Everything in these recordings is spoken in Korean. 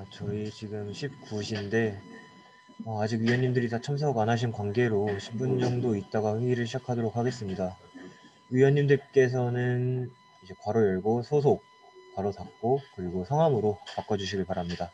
저희 지금 19시인데 아직 위원님들이 다 참석 안 하신 관계로 10분 정도 있다가 회의를 시작하도록 하겠습니다. 위원님들께서는 이제 괄호 열고 소속, 괄호 닫고 그리고 성함으로 바꿔주시길 바랍니다.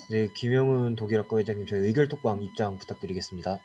네, 김영훈 독일학과 회장님, 저희 의결 톡방 입장 부탁드리겠습니다.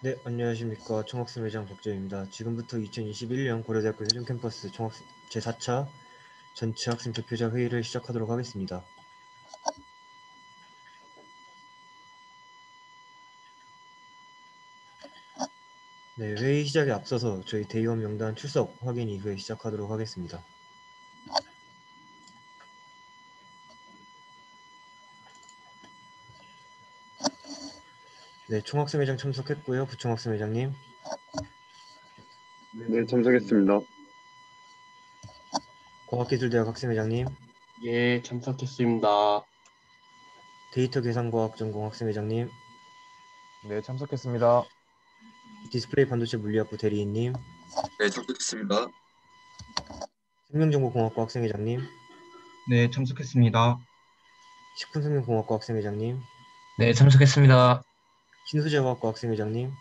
네, 안녕하십니까. 총학생회장 박재입니다. 지금부터 2021년 고려대학교 세종캠퍼스 총학생 제4차 전체 학생 대표자 회의를 시작하도록 하겠습니다. 네, 회의 시작에 앞서서 저희 대의원 명단 출석 확인 이후에 시작하도록 하겠습니다. 네, 총학생회장 참석했고요. 부총학생회장님, 네, 참석했습니다. 과학기술대학 학생회장님, 예, 참석했습니다. 데이터계산과학전공 학생회장님, 네, 참석했습니다. 디스플레이 반도체 물리학부 대리인님, 네, 참석했습니다. 생명정보공학과 학생회장님, 네, 참석했습니다. 식품생명공학과 학생회장님, 네, 참석했습니다. 신소재화학과 학생회장님,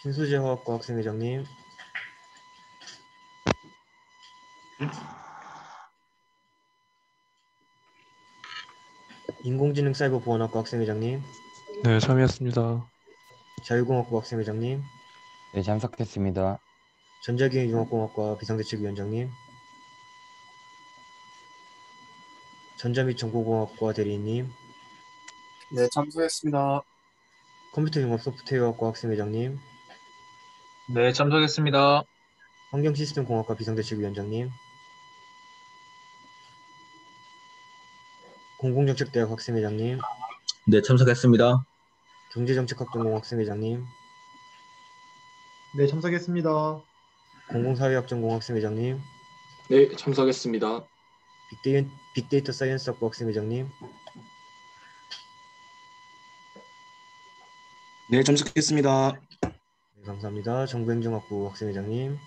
신소재화학과 학생회장님, 인공지능사이버보안학과 학생회장님, 네, 참여했습니다. 자유공학부 학생회장님, 네, 참석했습니다. 전자기능융합공학과 비상대책위원장님, 전자 및 정보공학과 대리인님, 네, 참석했습니다. 컴퓨터융합 소프트웨어학과 학생회장님, 네, 참석했습니다. 환경시스템공학과 비상대책위원장님, 공공정책대학 학생회장님, 네, 참석했습니다. 경제정책학전공 학생회장님, 네, 참석했습니다. 공공사회학전공 학생회장님, 네, 참석했습니다. 빅데이터 사이언스학부 학생회장님, 네, 참석했습니다. 네, 감사합니다. 정부행정학부 학생회장님,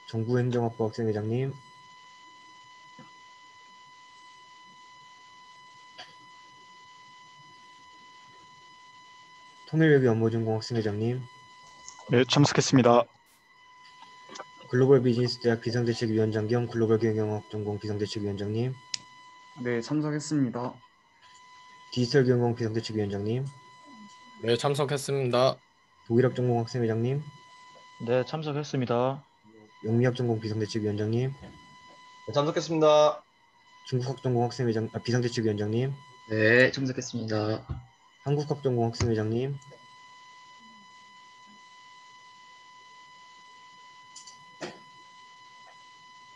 정부행정학부 학생회장님, 통일외교 업무전공 학생회장님, 네, 참석했습니다. 글로벌 비즈니스대학 비상대책위원장 겸 글로벌 경영학 전공 비상대책위원장님, 네, 참석했습니다. 디지털 경영 비상대책위원장님, 네, 참석했습니다. 독일학 전공 학생회장님, 네, 참석했습니다. 영미학 전공 비상대책위원장님, 네, 참석했습니다. 중국학 전공 비상대책위원장님, 네, 참석했습니다. 한국학 전공 학생회장님,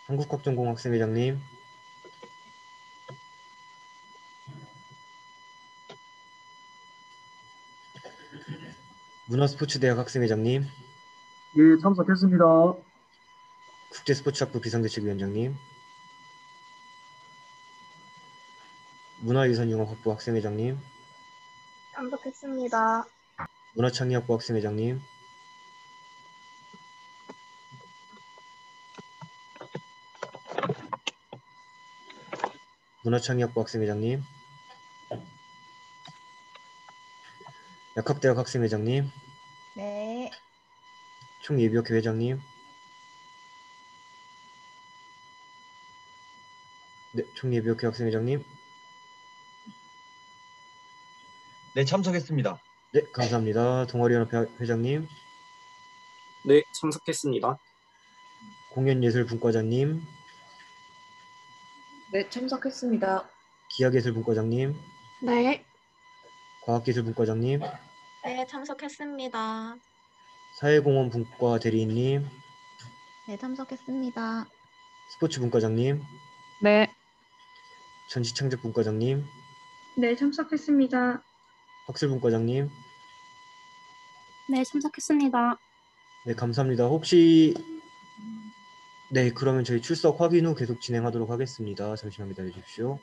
한국학 전공 학생회장님, 문화스포츠대학 학생회장님, 예, 참석했습니다. 국제스포츠학부 비상대책위원장님, 문화유산융합학부 학생회장님, 참석했습니다. 문화창의학부 학생회장님, 문화창의학부 학생회장님, 약학대학 학생회장님, 네, 총예비학회 회장님, 네, 총예비학회 학생회장님, 네, 참석했습니다. 네, 감사합니다. 동아리연합회 회장님, 네, 참석했습니다. 공연예술분과장님, 네, 참석했습니다. 기하예술분과장님, 네, 과학기술분과장님, 네, 참석했습니다. 사회공헌분과 대리인님, 네, 참석했습니다. 스포츠분과장님, 네, 전시창작분과장님, 네, 참석했습니다. 학술분과장님, 네, 참석했습니다. 네, 감사합니다. 혹시 네, 그러면 저희 출석 확인 후 계속 진행하도록 하겠습니다. 잠시만 기다려 주십시오.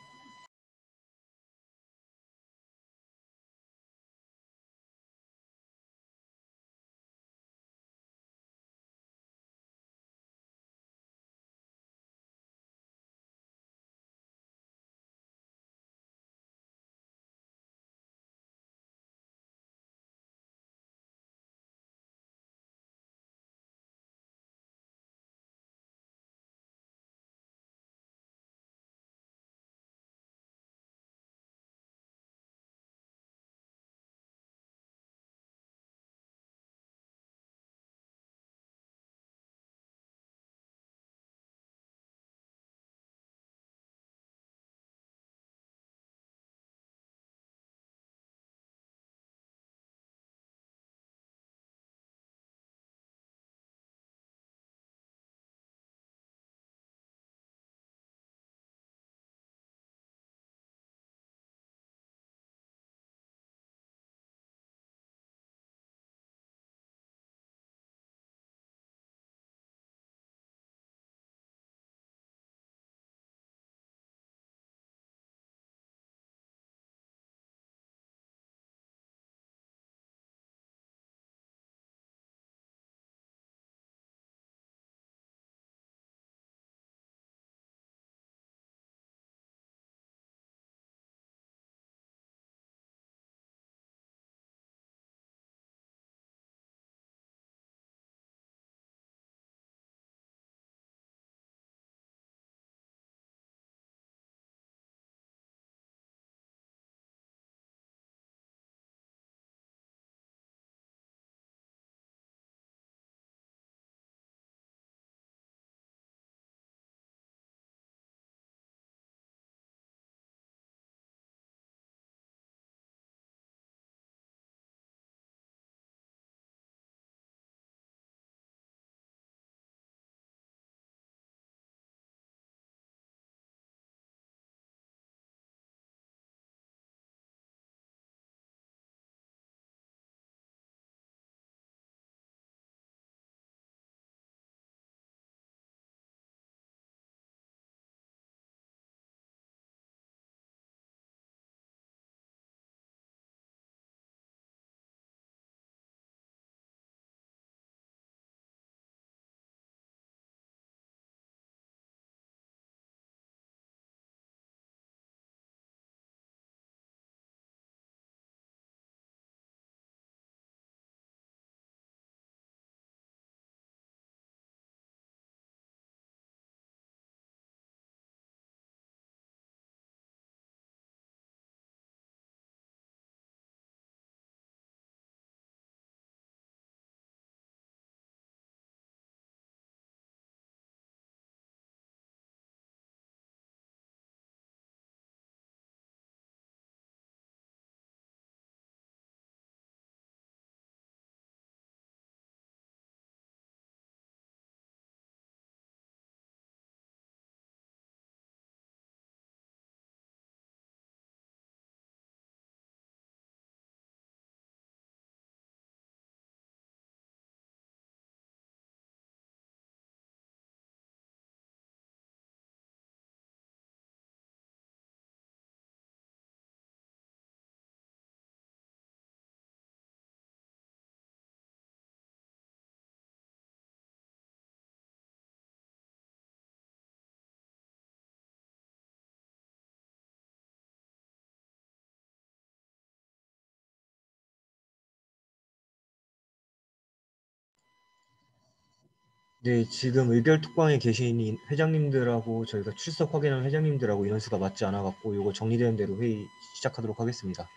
네, 지금 의결 톡방에 계신 회장님들하고 저희가 출석 확인한 회장님들하고 인원수가 맞지 않아 갖고 요거 정리되는 대로 회의 시작하도록 하겠습니다.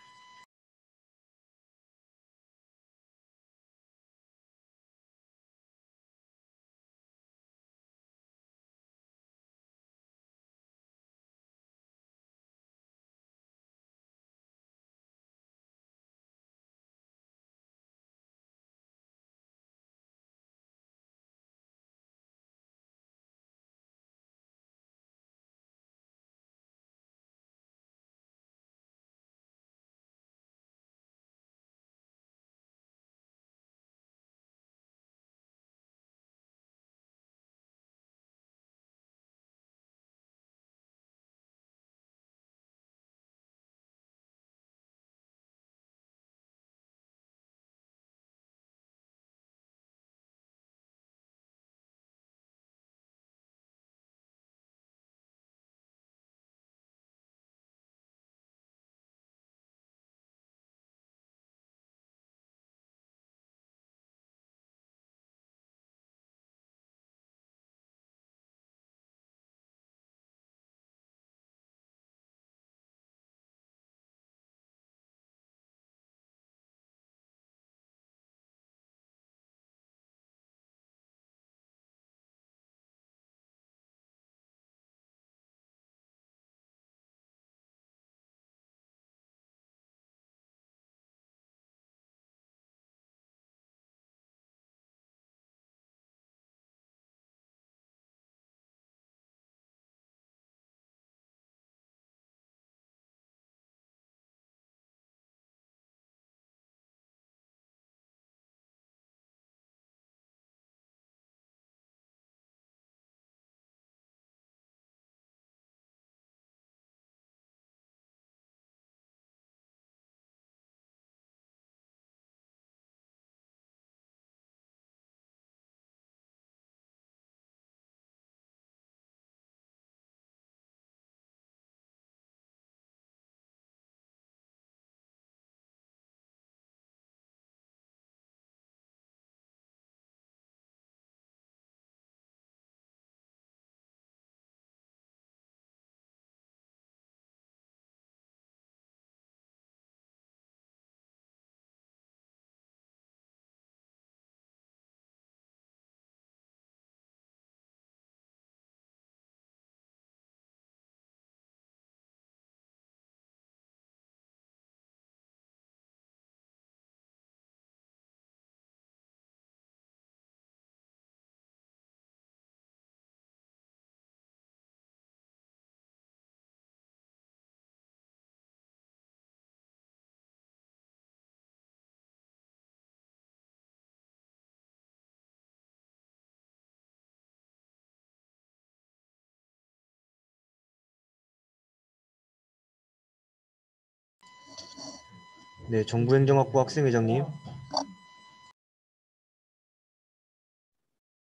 네, 정부행정학부 학생회장님.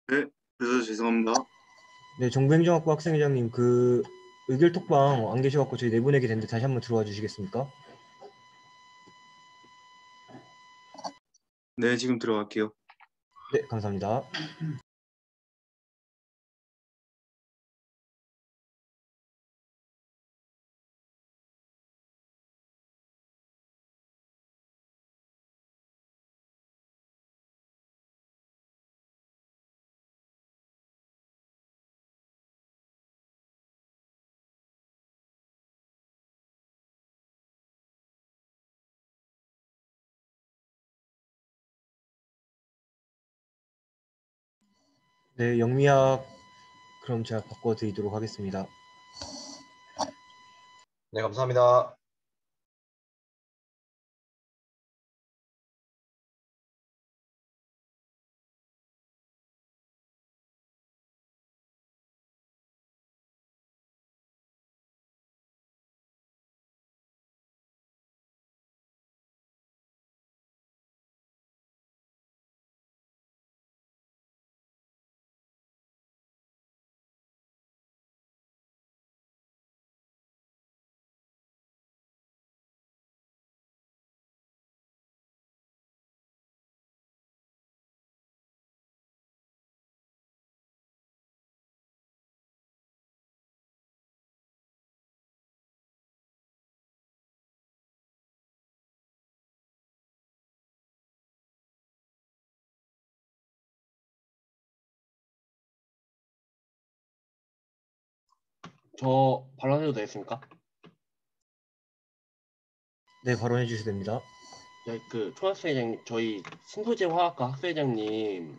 네, 그래서 죄송합니다. 네, 정부행정학부 학생회장님 그 의결 톡방 안 계셔 갖고 저희 내보내게 됐는데 다시 한번 들어와 주시겠습니까? 네, 지금 들어갈게요. 네, 감사합니다. 네, 영미학 그럼 제가 바꿔 드리도록 하겠습니다. 네, 감사합니다. 저 발언해도 되겠습니까? 네, 발언해 주셔도 됩니다. 네, 그 총학생회장님, 저희 신소재 화학과 학생회장님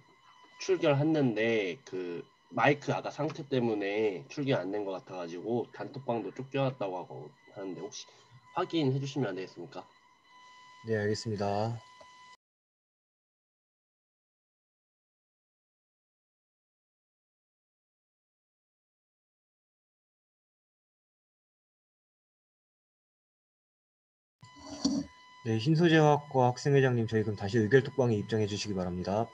출결했는데 그 마이크 아까 상태 때문에 출결 안 된 것 같아가지고 단톡방도 쫓겨났다고 하고 하는데 혹시 확인해 주시면 안 되겠습니까? 네, 알겠습니다. 네, 신소재화학과 학생회장님, 저희 그럼 다시 의결톡방에 입장해 주시기 바랍니다.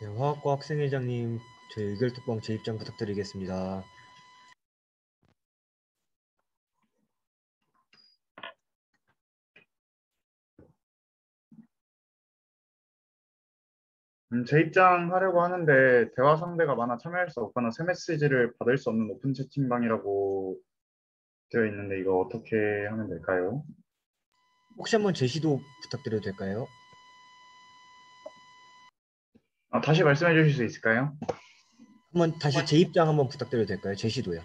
네, 화학과 학생회장님, 저희 의결톡방 재입장 부탁드리겠습니다. 재입장하려고 하는데 대화 상대가 많아 참여할 수 없거나 새 메시지를 받을 수 없는 오픈 채팅방이라고 되어 있는데 이거 어떻게 하면 될까요? 혹시 한번 제시도 부탁드려도 될까요? 다시 말씀해 주실 수 있을까요? 한번 다시 재입장 한번 부탁드려도 될까요? 제시도요.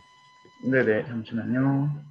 네네, 잠시만요.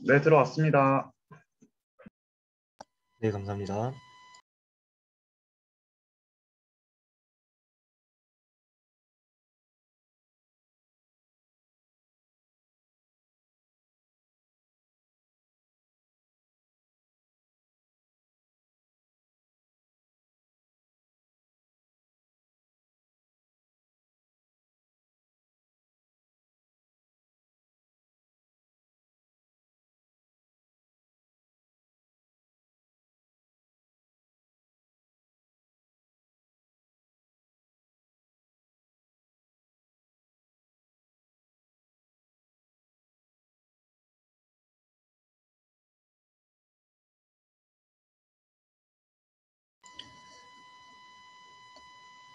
네, 들어왔습니다. 네, 감사합니다.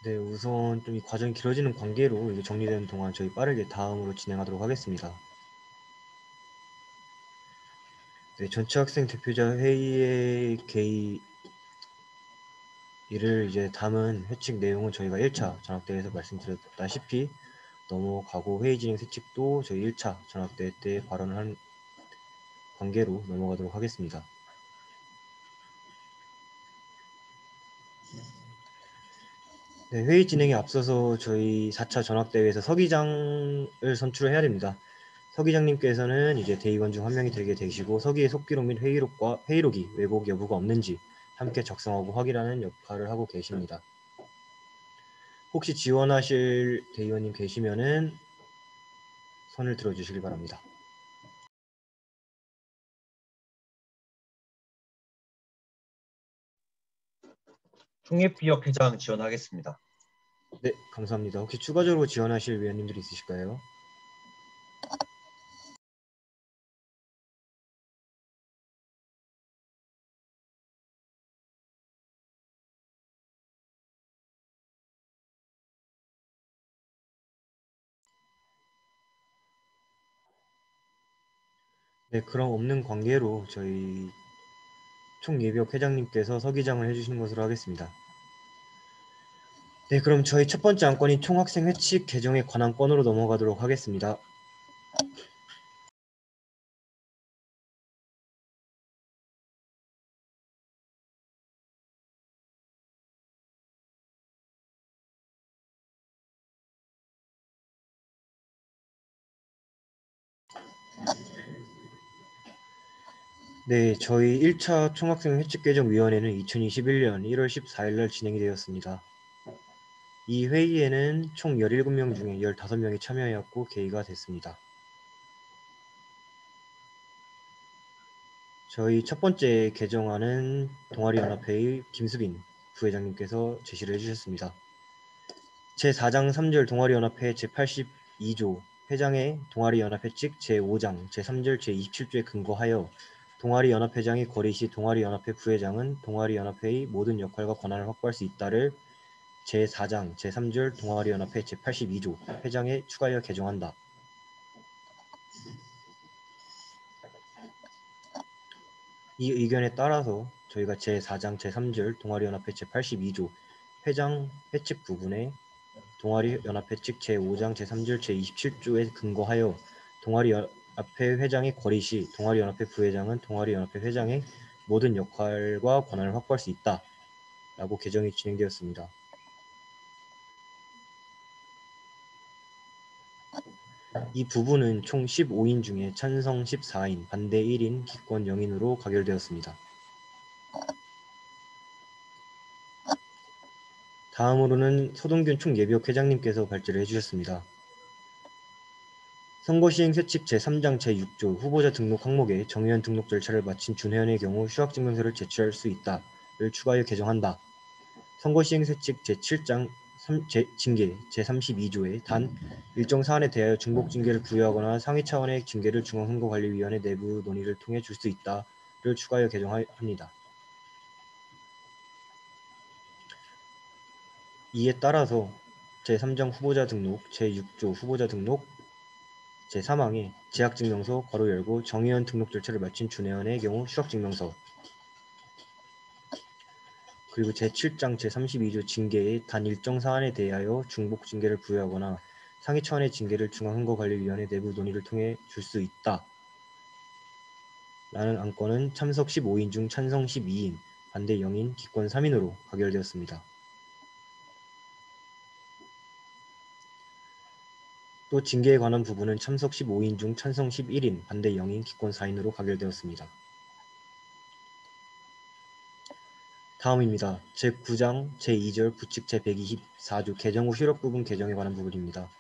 네, 우선 좀 이 과정이 길어지는 관계로 이게 정리되는 동안 저희 빠르게 다음으로 진행하도록 하겠습니다. 네, 전체 학생 대표자 회의의 이를 이제 담은 회칙 내용은 저희가 1차 전학대회에서 말씀드렸다시피 넘어가고 회의 진행 세칙도 저희 1차 전학대회 때 발언을 한 관계로 넘어가도록 하겠습니다. 네, 회의 진행에 앞서서 저희 4차 전학대회에서 서기장을 선출을 해야 됩니다. 서기장님께서는 이제 대의원 중 한 명이 되게 되시고 서기의 속기록 및 회의록이 왜곡 여부가 없는지 함께 작성하고 확인하는 역할을 하고 계십니다. 혹시 지원하실 대의원님 계시면은 손을 들어주시기 바랍니다. 총예비협회장 지원하겠습니다. 네, 감사합니다. 혹시 추가적으로 지원하실 위원님들이 있으실까요? 네, 그럼 없는 관계로 저희 총예비역 회장님께서 서기장을 해주시는 것으로 하겠습니다. 네, 그럼 저희 첫 번째 안건인 총학생 회칙 개정에 관한 건으로 넘어가도록 하겠습니다. 네, 저희 1차 총학생 회칙개정위원회는 2021년 1월 14일 날 진행이 되었습니다. 이 회의에는 총 17명 중에 15명이 참여하였고 개의가 됐습니다. 저희 첫 번째 개정안은 동아리연합회의 김수빈 부회장님께서 제시를 해주셨습니다. 제4장 3절 동아리연합회 제82조 회장의 동아리연합회칙 제5장 제3절 제27조에 근거하여 동아리연합회장이 거리 시 동아리연합회 부회장은 동아리연합회의 모든 역할과 권한을 확보할 수 있다를 제4장 제3절 동아리연합회 제82조 회장에 추가하여 개정한다. 이 의견에 따라서 저희가 제4장 제3절 동아리연합회 제82조 회장 회칙 부분에 동아리연합회칙 제5장 제3절 제27조에 근거하여 동아리연합회 회장의 거리 시 동아리연합회 부회장은 동아리연합회 회장의 모든 역할과 권한을 확보할 수 있다 라고 개정이 진행되었습니다. 이 부분은 총 15인 중에 찬성 14인, 반대 1인, 기권 0인으로 가결되었습니다. 다음으로는 서동균 총예비역 회장님께서 발제를 해주셨습니다. 선거시행 세칙 제3장 제6조 후보자 등록 항목에 정의원 등록 절차를 마친 준회원의 경우 휴학증명서를 제출할 수 있다를 추가하여 개정한다. 선거시행 세칙 제7장 징계 제32조에 단 일정 사안에 대하여 중복 징계를 부여하거나 상위 차원의 징계를 중앙선거관리위원회 내부 논의를 통해 줄 수 있다를 추가하여 개정합니다. 이에 따라서 제3장 후보자 등록, 제6조 후보자 등록, 제3항에 재학증명서 괄호 열고 정의원 등록 절차를 마친 준회원의 경우 휴학증명서 그리고 제7장 제32조 징계의 단 일정 사안에 대하여 중복 징계를 부여하거나 상위 차원의 징계를 중앙선거관리위원회 내부 논의를 통해 줄 수 있다. 라는 안건은 참석 15인 중 찬성 12인, 반대 0인, 기권 3인으로 가결되었습니다. 또 징계에 관한 부분은 참석 15인 중 찬성 11인, 반대 0인, 기권 4인으로 가결되었습니다. 다음입니다. 제9장 제2절 부칙 제124조 개정 후 효력 부분 개정에 관한 부분입니다.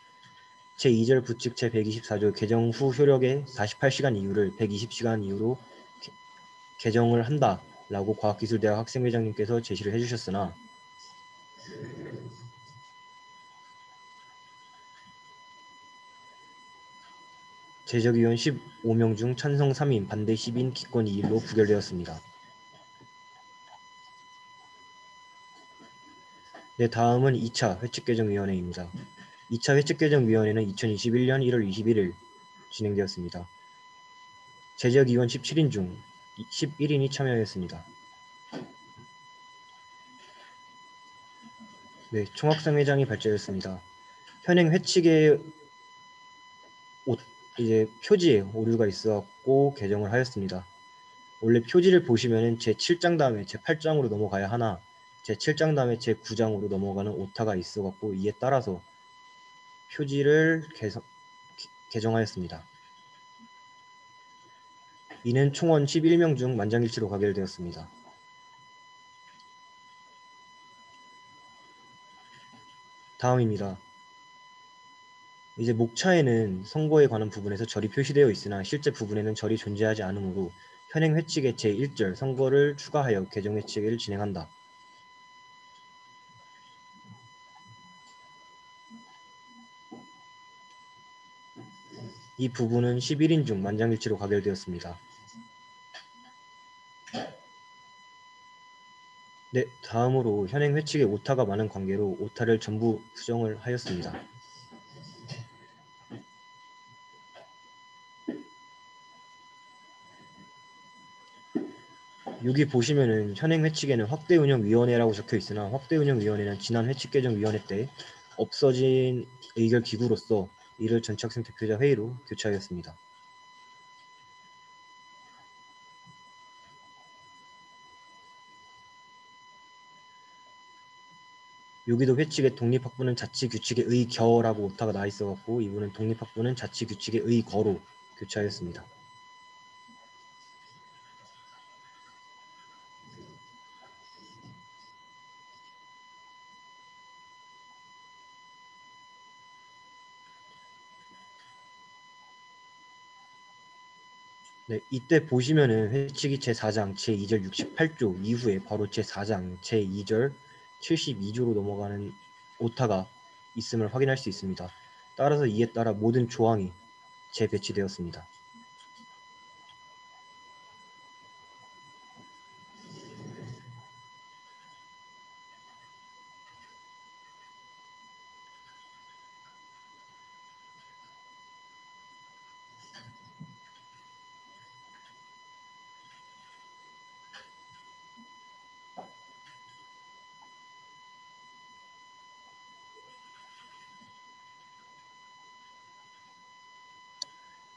제2절 부칙 제124조 개정 후 효력의 48시간 이후를 120시간 이후로 개정을 한다 라고 과학기술대학 학생회장님께서 제시를 해주셨으나 제적위원 15명 중 찬성 3인, 반대 10인, 기권 2일로 부결되었습니다. 네, 다음은 2차 회칙개정위원회입니다. 2차 회칙개정위원회는 2021년 1월 21일 진행되었습니다. 제적위원 17인 중 11인이 참여했습니다. 네, 총학생회장이 발제했습니다. 현행 회칙의 이제 표지에 오류가 있어갖고 개정을 하였습니다. 원래 표지를 보시면은 제7장 다음에 제8장으로 넘어가야 하나 제7장 다음에 제9장으로 넘어가는 오타가 있어갖고 이에 따라서 표지를 개정하였습니다. 이는 총원 11명 중 만장일치로 가결되었습니다. 다음입니다. 이제 목차에는 선거에 관한 부분에서 절이 표시되어 있으나 실제 부분에는 절이 존재하지 않으므로 현행 회칙의 제1절 선거를 추가하여 개정 회칙을 진행한다. 이 부분은 11인 중 만장일치로 가결되었습니다. 네, 다음으로 현행 회칙에 오타가 많은 관계로 오타를 전부 수정을 하였습니다. 여기 보시면은 현행 회칙에는 확대운영위원회라고 적혀 있으나 확대운영위원회는 지난 회칙개정위원회 때 없어진 의결기구로서 이를 전체학생 대표자 회의로 교체하였습니다. 여기도 회칙의 독립학부는 자치규칙에 의겨라고 오타가 나 있어갖고 이분은 독립학부는 자치규칙에 의거로 교체하였습니다. 네, 이때 보시면은 회칙이 제4장 제2절 68조 이후에 바로 제4장 제2절 72조로 넘어가는 오타가 있음을 확인할 수 있습니다. 따라서 이에 따라 모든 조항이 재배치되었습니다.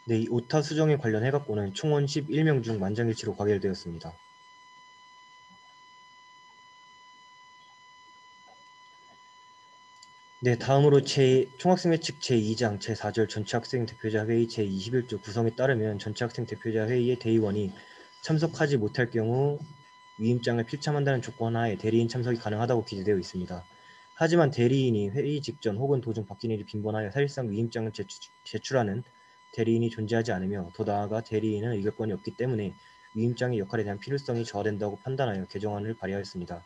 네, 이 오타 수정에 관련해 갖고는 총원 11명 중 만장일치로 가결되었습니다. 네, 다음으로 총학생 회칙 제2장 제4절 전체학생 대표자 회의 제21조 구성에 따르면 전체학생 대표자 회의의 대의원이 참석하지 못할 경우 위임장을 필참한다는 조건 하에 대리인 참석이 가능하다고 기재되어 있습니다. 하지만 대리인이 회의 직전 혹은 도중 바뀐 일이 빈번하여 사실상 위임장을 제출하는 대리인이 존재하지 않으며 더 나아가 대리인은 의결권이 없기 때문에 위임장의 역할에 대한 필요성이 저하된다고 판단하여 개정안을 발의하였습니다.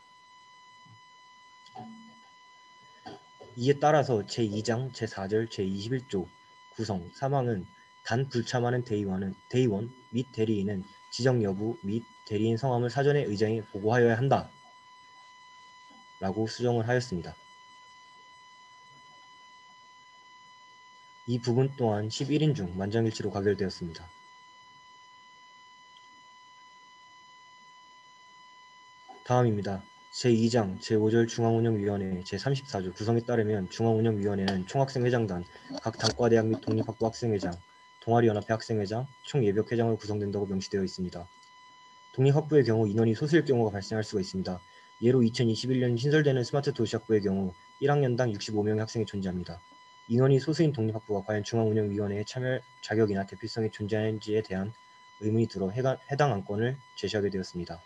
이에 따라서 제2장 제4절 제21조 구성 사망은 단 불참하는 대의원 및 대리인은 지정 여부 및 대리인 성함을 사전에 의장에 보고하여야 한다 라고 수정을 하였습니다. 이 부분 또한 11인 중 만장일치로 가결되었습니다. 다음입니다. 제2장 제5절 중앙운영위원회 제34조 구성에 따르면 중앙운영위원회는 총학생회장단, 각 단과대학 및 독립학부 학생회장, 동아리연합회 학생회장, 총예벽회장으로 구성된다고 명시되어 있습니다. 독립학부의 경우 인원이 소수일 경우가 발생할 수가 있습니다. 예로 2021년 신설되는 스마트 도시학부의 경우 1학년당 65명의 학생이 존재합니다. 인원이 소수인 독립학부가 과연 중앙운영위원회에 참여할 자격이나 대표성이 존재하는지에 대한 의문이 들어 해당 안건을 제시하게 되었습니다.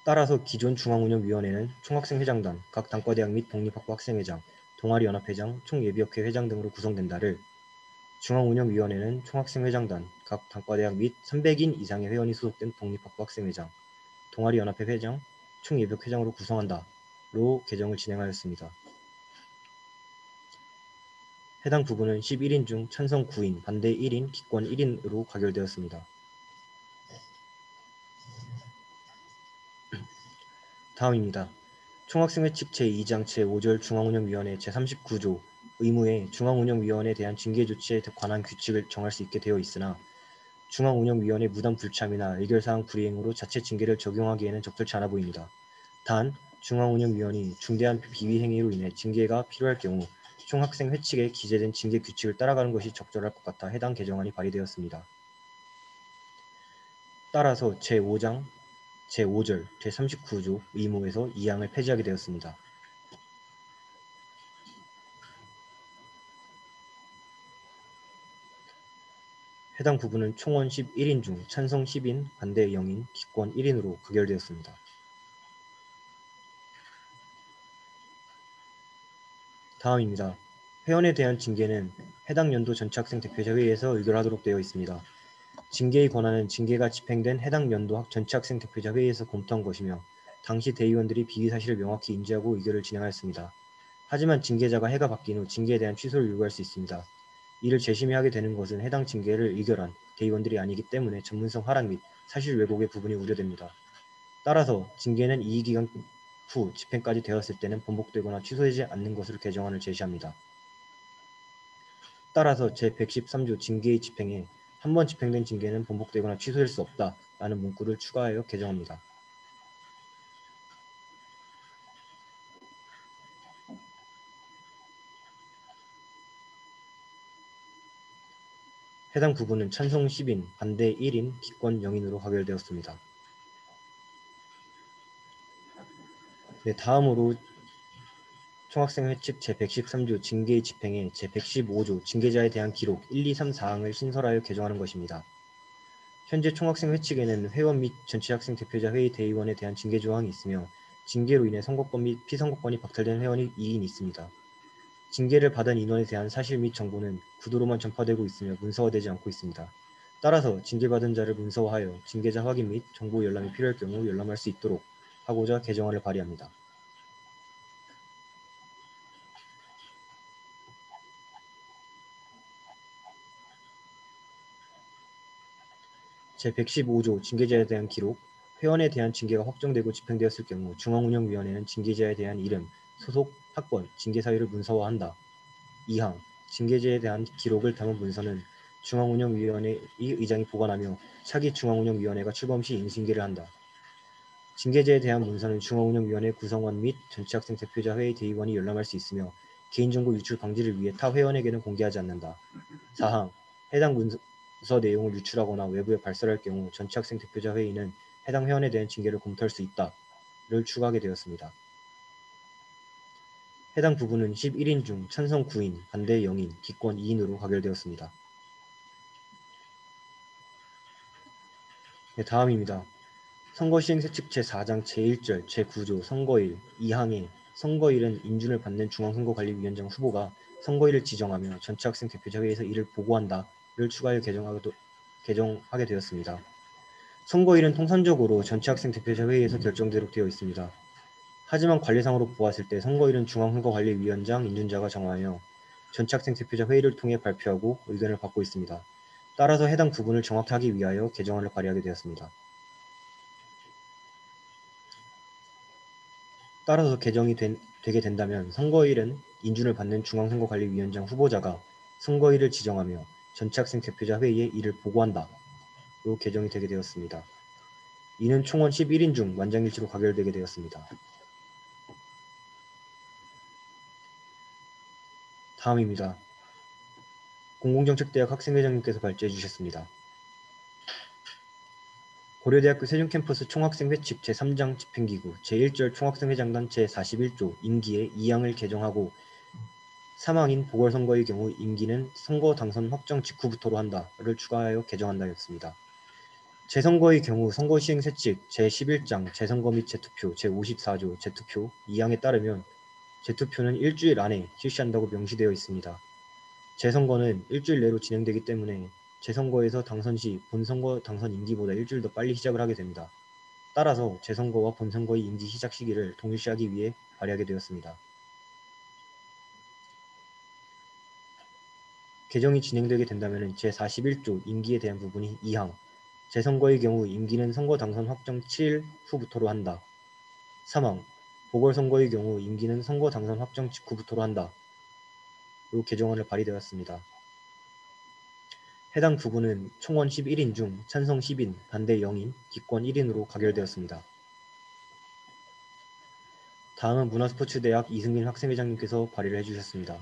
따라서 기존 중앙운영위원회는 총학생회장단, 각 단과대학 및 독립학부 학생회장, 동아리연합회장, 총예비학회 회장 등으로 구성된다를 중앙운영위원회는 총학생회장단, 각 단과대학 및 300인 이상의 회원이 소속된 독립학부 학생회장, 동아리연합회 회장, 총예비학회장으로 구성한다로 개정을 진행하였습니다. 해당 부분은 11인 중 찬성 9인, 반대 1인, 기권 1인으로 가결되었습니다. 다음입니다. 총학생회칙 제2장 제5절 중앙운영위원회 제39조 의무에 중앙운영위원회에 대한 징계조치에 관한 규칙을 정할 수 있게 되어 있으나 중앙운영위원회 무단 불참이나 의결사항 불이행으로 자체 징계를 적용하기에는 적절치 않아 보입니다. 단, 중앙운영위원이 중대한 비위행위로 인해 징계가 필요할 경우 총학생회칙에 기재된 징계 규칙을 따라가는 것이 적절할 것 같아 해당 개정안이 발의되었습니다. 따라서 제5장 제5절 제39조 의무에서 2항을 폐지하게 되었습니다. 해당 부분은 총원 11인 중 찬성 10인, 반대 0인, 기권 1인으로 가결되었습니다. 다음입니다. 회원에 대한 징계는 해당 연도 전체 학생 대표자 회의에서 의결하도록 되어 있습니다. 징계의 권한은 징계가 집행된 해당 연도 전체 학생 대표자 회의에서 검토한 것이며 당시 대의원들이 비위 사실을 명확히 인지하고 의결을 진행하였습니다. 하지만 징계자가 해가 바뀐 후 징계에 대한 취소를 요구할 수 있습니다. 이를 재심의하게 되는 것은 해당 징계를 의결한 대의원들이 아니기 때문에 전문성 하락 및 사실 왜곡의 부분이 우려됩니다. 따라서 징계는 이의기간 후 집행까지 되었을 때는 번복되거나 취소되지 않는 것으로 개정안을 제시합니다. 따라서 제113조 징계의 집행에 한 번 집행된 징계는 번복되거나 취소될 수 없다라는 문구를 추가하여 개정합니다. 해당 부분은 찬성 10인, 반대 1인, 기권 0인으로 가결되었습니다. 네, 다음으로 총학생 회칙 제113조 징계의 집행에 제115조 징계자에 대한 기록 1, 2, 3 사항을 신설하여 개정하는 것입니다. 현재 총학생 회칙에는 회원 및 전체 학생 대표자 회의 대의원에 대한 징계 조항이 있으며 징계로 인해 선거권 및 피선거권이 박탈된 회원이 2인 있습니다. 징계를 받은 인원에 대한 사실 및 정보는 구도로만 전파되고 있으며 문서화되지 않고 있습니다. 따라서 징계받은 자를 문서화하여 징계자 확인 및 정보 열람이 필요할 경우 열람할 수 있도록 하고자 개정안을 발의합니다. 제115조 징계자에 대한 기록 회원에 대한 징계가 확정되고 집행되었을 경우 중앙운영위원회는 징계자에 대한 이름, 소속, 학번, 징계 사유를 문서화한다. 2항 징계자에 대한 기록을 담은 문서는 중앙운영위원회의 의장이 보관하며 차기 중앙운영위원회가 출범 시 인수인계를 한다. 징계자에 대한 문서는 중앙운영위원회 구성원 및 전체 학생 대표자 회의 대의원이 열람할 수 있으며 개인정보 유출 방지를 위해 타 회원에게는 공개하지 않는다. 4항 해당 문서 내용을 유출하거나 외부에 발설할 경우 전체 학생 대표자 회의는 해당 회원에 대한 징계를 검토할 수 있다를 추가하게 되었습니다. 해당 부분은 11인 중 찬성 9인, 반대 0인, 기권 2인으로 가결되었습니다. 네, 다음입니다. 선거시행세칙 제4장 제1절 제9조 선거일 2항에 선거일은 인준을 받는 중앙선거관리위원장 후보가 선거일을 지정하며 전체 학생 대표자 회의에서 이를 보고한다를 추가하여 개정하게 되었습니다. 선거일은 통상적으로 전체 학생 대표자 회의에서 결정되도록 되어 있습니다. 하지만 관례상으로 보았을 때 선거일은 중앙선거관리위원장 인준자가 정하여 전체 학생 대표자 회의를 통해 발표하고 의견을 받고 있습니다. 따라서 해당 부분을 정확히 하기 위하여 개정안을 발의하게 되었습니다. 따라서 개정이 되게 된다면 선거일은 인준을 받는 중앙선거관리위원장 후보자가 선거일을 지정하며 전체 학생 대표자 회의에 이를 보고한다로 개정이 되게 되었습니다. 이는 총원 11인 중 만장일치로 가결되게 되었습니다. 다음입니다. 공공정책대학 학생회장님께서 발제해 주셨습니다. 고려대학교 세종캠퍼스 총학생회칙 제3장 집행기구 제1절 총학생회장단 제41조 임기의 2항을 개정하고 3항인 보궐선거의 경우 임기는 선거 당선 확정 직후부터로 한다를 추가하여 개정한다였습니다. 재선거의 경우 선거시행세칙 제11장 재선거 및 재투표 제54조 재투표 2항에 따르면 재투표는 일주일 안에 실시한다고 명시되어 있습니다. 재선거는 일주일 내로 진행되기 때문에 재선거에서 당선 시 본선거 당선 임기보다 일주일 더 빨리 시작을 하게 됩니다. 따라서 재선거와 본선거의 임기 시작 시기를 동일시하기 위해 발의하게 되었습니다. 개정이 진행되게 된다면 제41조 임기에 대한 부분이 2항 재선거의 경우 임기는 선거 당선 확정 7일 후부터로 한다. 3항 보궐선거의 경우 임기는 선거 당선 확정 직후부터로 한다. 로 개정안을 발의되었습니다. 해당 부분은 총원 11인 중 찬성 10인, 반대 0인, 기권 1인으로 가결되었습니다. 다음은 문화스포츠대학 이승민 학생회장님께서 발의를 해주셨습니다.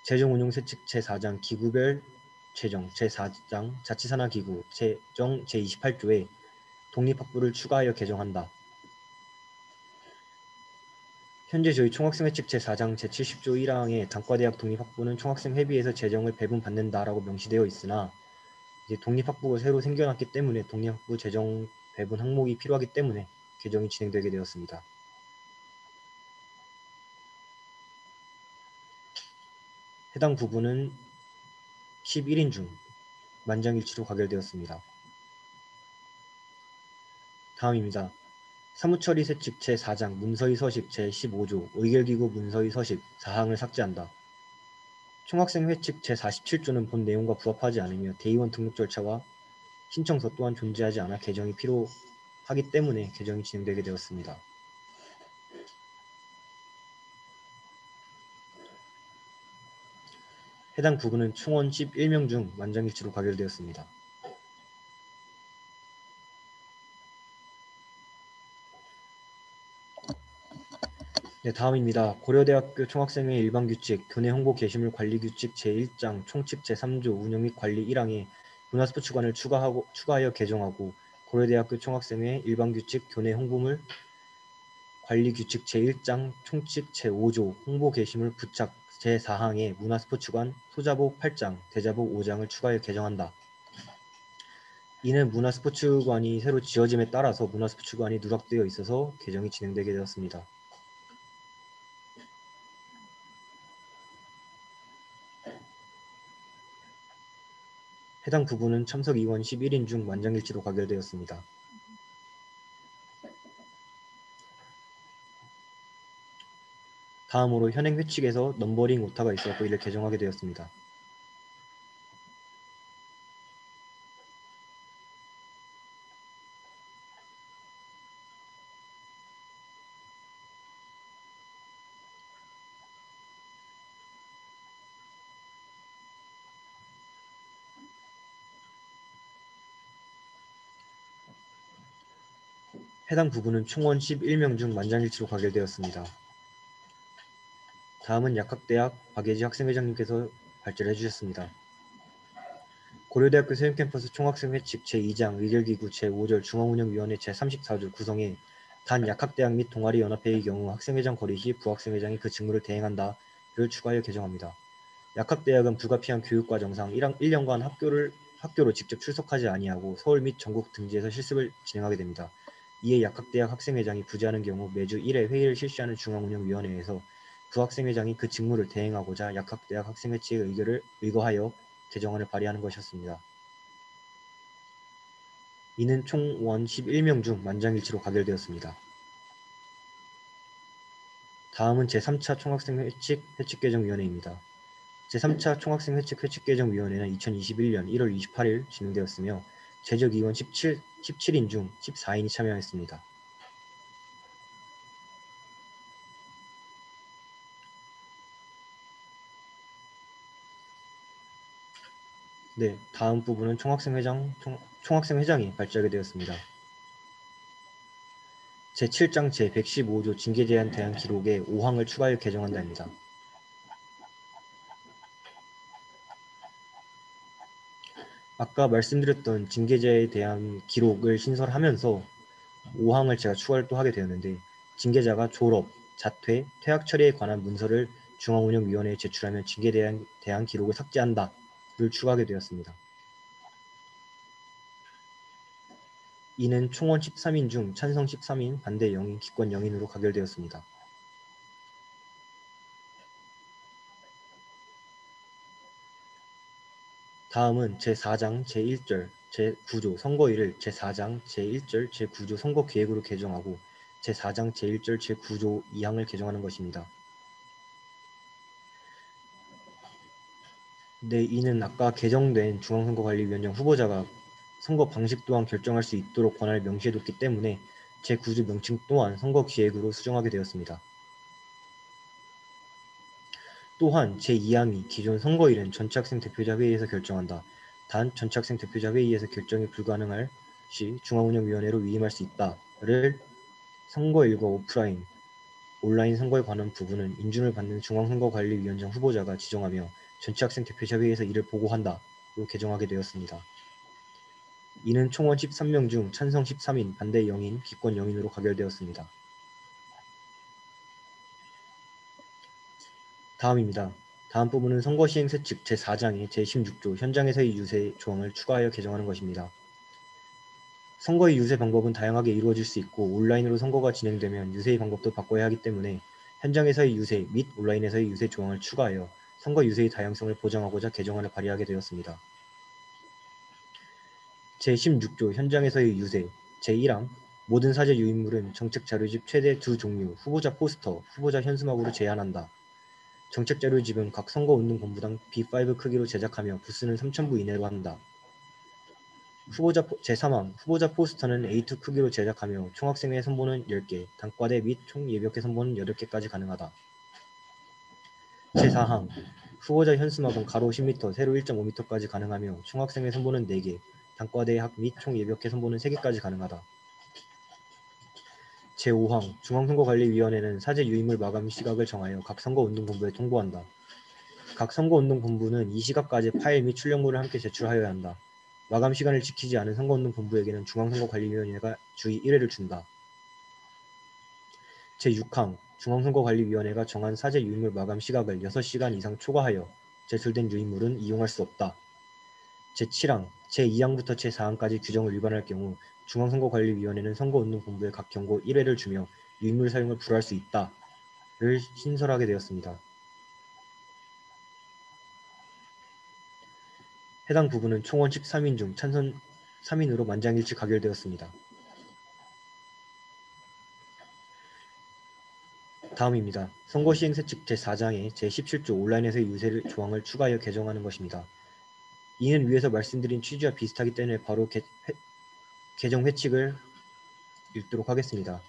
재정운용세칙 제4장 기구별 재정 제4장 자치산하기구 재정 제28조에 독립학부를 추가하여 개정한다. 현재 저희 총학생회칙 제4장 제70조 1항의 단과대학 독립학부는 총학생 회비에서 재정을 배분받는다라고 명시되어 있으나 이제 독립학부가 새로 생겨났기 때문에 독립학부 재정 배분 항목이 필요하기 때문에 개정이 진행되게 되었습니다. 해당 부분은 11인 중 만장일치로 가결되었습니다. 다음입니다. 사무처리 세칙 제4장 문서의 서식 제15조 의결기구 문서의 서식 사항을 삭제한다. 총학생 회칙 제47조는 본 내용과 부합하지 않으며 대의원 등록 절차와 신청서 또한 존재하지 않아 개정이 필요하기 때문에 개정이 진행되게 되었습니다. 해당 부분은 총원 11명 중 만장일치로 가결되었습니다. 네, 다음입니다. 고려대학교 총학생회 일반규칙, 교내 홍보 게시물 관리규칙 제1장 총칙 제3조 운영 및 관리 1항에 문화스포츠관을 추가하여 개정하고 고려대학교 총학생회 일반규칙, 교내 홍보물 관리규칙 제1장 총칙 제5조 홍보 게시물 부착 제4항에 문화스포츠관 소자복 8장, 대자복 5장을 추가하여 개정한다. 이는 문화스포츠관이 새로 지어짐에 따라서 문화스포츠관이 누락되어 있어서 개정이 진행되게 되었습니다. 해당 부분은 참석 의원 11인 중 만장일치로 가결되었습니다. 다음으로 현행 회칙에서 넘버링 오타가 있었고 이를 개정하게 되었습니다. 해당 부분은 총원 11명 중 만장일치로 가결되었습니다. 다음은 약학대학 박예지 학생회장님께서 발제를 해주셨습니다. 고려대학교 세움캠퍼스 총학생 회칙 제2장 의결기구 제5절 중앙운영위원회 제34조 구성에 단 약학대학 및 동아리연합회의 경우 학생회장 거리 시 부학생회장이 그 직무를 대행한다를 추가하여 개정합니다. 약학대학은 불가피한 교육과정상 1년간 학교로 직접 출석하지 아니하고 서울 및 전국 등지에서 실습을 진행하게 됩니다. 이에 약학대학 학생회장이 부재하는 경우 매주 1회 회의를 실시하는 중앙운영위원회에서 부학생회장이 그 직무를 대행하고자 약학대학 학생회칙의 의결을 의거하여 개정안을 발의하는 것이었습니다. 이는 총원 11명 중 만장일치로 가결되었습니다. 다음은 제3차 총학생회칙 개정위원회입니다. 제3차 총학생회칙개정위원회는 2021년 1월 28일 진행되었으며 재적의원 17인 중 14인이 참여했습니다. 네, 다음 부분은 총학생회장이 발제하게 되었습니다. 제7장 제115조 징계제한에 대한 기록에 5항을 추가하여 개정한다입니다. 아까 말씀드렸던 징계제에 대한 기록을 신설하면서 5항을 제가 추가를 또 하게 되었는데 징계자가 졸업, 자퇴, 퇴학 처리에 관한 문서를 중앙운영위원회에 제출하면 징계에 대한 기록을 삭제한다를 추가하게 되었습니다. 이는 총원 13인 중 찬성 13인, 반대 0인, 기권 0인으로 가결되었습니다. 다음은 제4장 제1절 제9조 선거일을 제4장 제1절 제9조 선거계획으로 개정하고 제4장 제1절 제9조 2항을 개정하는 것입니다. 네, 이는 아까 개정된 중앙선거관리위원장 후보자가 선거 방식 또한 결정할 수 있도록 권한을 명시해뒀기 때문에 제9조 명칭 또한 선거기획으로 수정하게 되었습니다. 또한 제2항이 기존 선거일은 전체학생 대표자 회의에서 결정한다. 단 전체학생 대표자 회의에서 결정이 불가능할 시 중앙운영위원회로 위임할 수 있다를 선거일과 온라인 선거에 관한 부분은 인준을 받는 중앙선거관리위원장 후보자가 지정하며 전체학생 대표자 회의에서 이를 보고한다로 개정하게 되었습니다. 이는 총원 13명 중 찬성 13인, 반대 0인, 기권 0인으로 가결되었습니다. 다음입니다. 다음 부분은 선거 시행세 측 제4장의 제16조 현장에서의 유세 조항을 추가하여 개정하는 것입니다. 선거의 유세 방법은 다양하게 이루어질 수 있고 온라인으로 선거가 진행되면 유세의 방법도 바꿔야 하기 때문에 현장에서의 유세 및 온라인에서의 유세 조항을 추가하여 선거 유세의 다양성을 보장하고자 개정안을 발의하게 되었습니다. 제16조 현장에서의 유세 제1항 모든 사제 유인물은 정책 자료집 최대 2종류 후보자 포스터, 후보자 현수막으로 제한한다. 정책 자료집은 각 선거운동 본부당 B5 크기로 제작하며 부스는 3,000부 이내로 한다. 제3항 후보자 포스터는 A2 크기로 제작하며 총학생회 선보는 10개, 단과대 및 총예비역회 선보는 8개까지 가능하다. 제4항 후보자 현수막은 가로 10m, 세로 1.5m까지 가능하며 총학생회 선보는 4개, 단과대 학 및 총예비역회 선보는 3개까지 가능하다. 제5항 중앙선거관리위원회는 사제 유인물 마감 시각을 정하여 각 선거운동본부에 통보한다. 각 선거운동본부는 이 시각까지 파일 및 출력물을 함께 제출하여야 한다. 마감 시간을 지키지 않은 선거운동본부에게는 중앙선거관리위원회가 주의 1회를 준다. 제6항 중앙선거관리위원회가 정한 사제 유인물 마감 시각을 6시간 이상 초과하여 제출된 유인물은 이용할 수 없다. 제7항 제2항부터 제4항까지 규정을 위반할 경우 중앙선거관리위원회는 선거운동본부에 각 경고 1회를 주며 유인물 사용을 불허할 수 있다를 신설하게 되었습니다. 해당 부분은 총 원칙 3인 중 찬성 3인으로 만장일치 가결되었습니다. 다음입니다. 선거시행세 측 제4장의 제17조 온라인에서의 유세 조항을 추가하여 개정하는 것입니다. 이는 위에서 말씀드린 취지와 비슷하기 때문에 바로 개정 회칙을 읽도록 하겠습니다.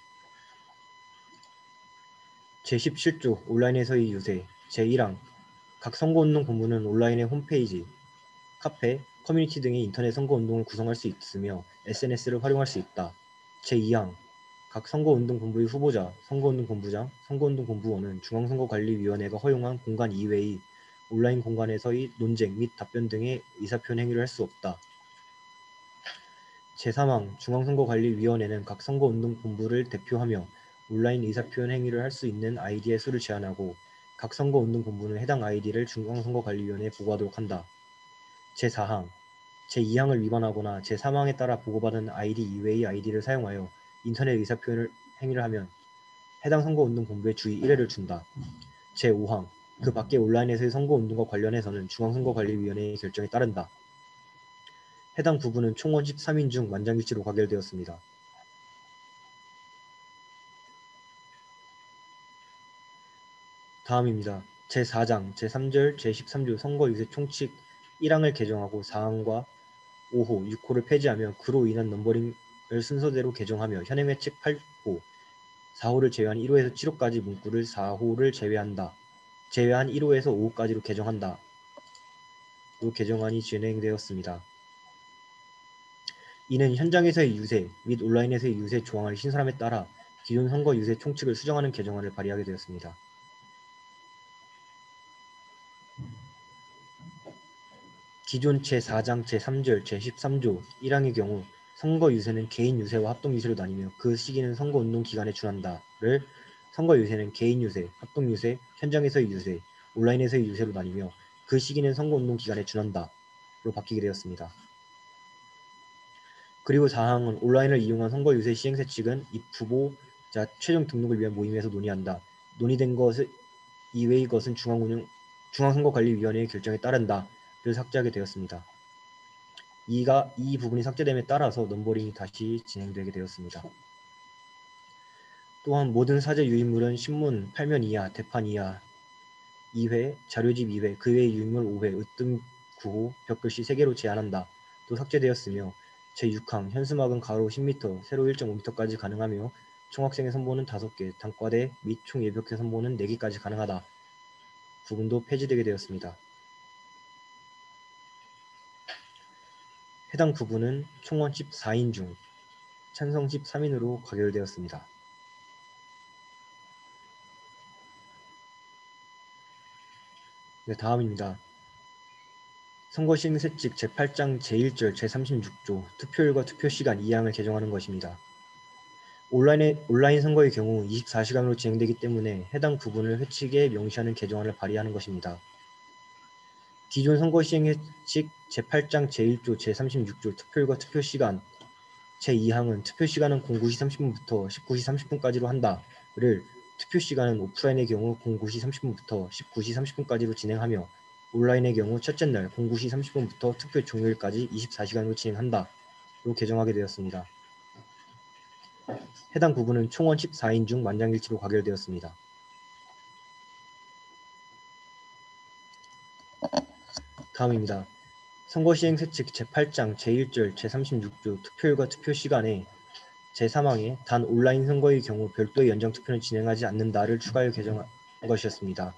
제17조 온라인에서의 유세 제1항 각 선거운동 본부는 온라인의 홈페이지, 카페, 커뮤니티 등의 인터넷 선거운동을 구성할 수 있으며 SNS를 활용할 수 있다. 제2항 각 선거운동본부의 후보자, 선거운동본부장, 선거운동본부원은 중앙선거관리위원회가 허용한 공간 이외의 온라인 공간에서의 논쟁 및 답변 등의 의사표현 행위를 할 수 없다. 제3항 중앙선거관리위원회는 각 선거운동본부를 대표하며 온라인 의사표현 행위를 할 수 있는 아이디의 수를 제한하고 각 선거운동본부는 해당 아이디를 중앙선거관리위원회에 보고하도록 한다. 제4항 제2항을 위반하거나 제3항에 따라 보고받은 아이디 이외의 아이디를 사용하여 인터넷 의사표현 행위를 하면 해당 선거운동본부에 주의 1회를 준다. 제5항 그 밖의 온라인에서의 선거운동과 관련해서는 중앙선거관리위원회의 결정에 따른다. 해당 부분은 총 원칙 3인 중 만장일치로 가결되었습니다. 다음입니다. 제4장 제3절 제13조 선거유세 총칙 1항을 개정하고 4항과 5호, 6호를 폐지하며 그로 인한 넘버링을 순서대로 개정하며 현행회칙 8호, 4호를 제외한 1호에서 7호까지 문구를 4호를 제외한다. 제외한 1호에서 5호까지로 개정한다. 로 개정안이 진행되었습니다. 이는 현장에서의 유세 및 온라인에서의 유세 조항을 신설함에 따라 기존 선거 유세 총칙을 수정하는 개정안을 발의하게 되었습니다. 기존 제4장 제3절 제13조 1항의 경우 선거 유세는 개인 유세와 합동 유세로 나뉘며 그 시기는 선거운동 기간에 준한다를 선거 유세는 개인 유세, 합동 유세, 현장에서의 유세, 온라인에서의 유세로 나뉘며 그 시기는 선거운동 기간에 준한다로 바뀌게 되었습니다. 그리고 4항은 온라인을 이용한 선거 유세 시행세 측은 입 후보자 최종 등록을 위한 모임에서 논의한다. 논의된 것 이외의 것은 중앙선거관리위원회의 결정에 따른다. 를 삭제하게 되었습니다. 이 부분이 삭제됨에 따라서 넘버링이 다시 진행되게 되었습니다. 또한 모든 사제 유인물은 신문 8면 이하, 대판 이하 2회, 자료집 2회, 그 외의 유인물 5회, 으뜸 9호, 벽글씨 3개로 제한한다. 또 삭제되었으며 제6항 현수막은 가로 10m, 세로 1.5m까지 가능하며 총학생회 선보는 5개, 단과대 및 총예비역회 선보는 4개까지 가능하다. 부분도 폐지되게 되었습니다. 해당 부분은 총원 14인 중 찬성 13인으로 가결되었습니다. 네, 다음입니다. 선거시행세 측 제8장 제1절 제36조 투표율과 투표시간 2항을 개정하는 것입니다. 온라인 선거의 경우 24시간으로 진행되기 때문에 해당 부분을 회칙에 명시하는 개정안을 발의하는 것입니다. 기존 선거 시행 회칙 제8장 제1조 제36조 투표율과 투표시간 제2항은 투표시간은 09시 30분부터 19시 30분까지로 한다를 투표시간은 오프라인의 경우 09시 30분부터 19시 30분까지로 진행하며 온라인의 경우 첫째 날 09시 30분부터 투표 종료일까지 24시간으로 진행한다로 개정하게 되었습니다. 해당 부분은 총원 14인 중 만장일치로 가결되었습니다. 다음입니다. 선거 시행 회칙 제8장 제1절 제36조 투표율과 투표시간에 제3항에 단 온라인 선거의 경우 별도의 연장 투표는 진행하지 않는다를 추가하여 개정한 것이었습니다.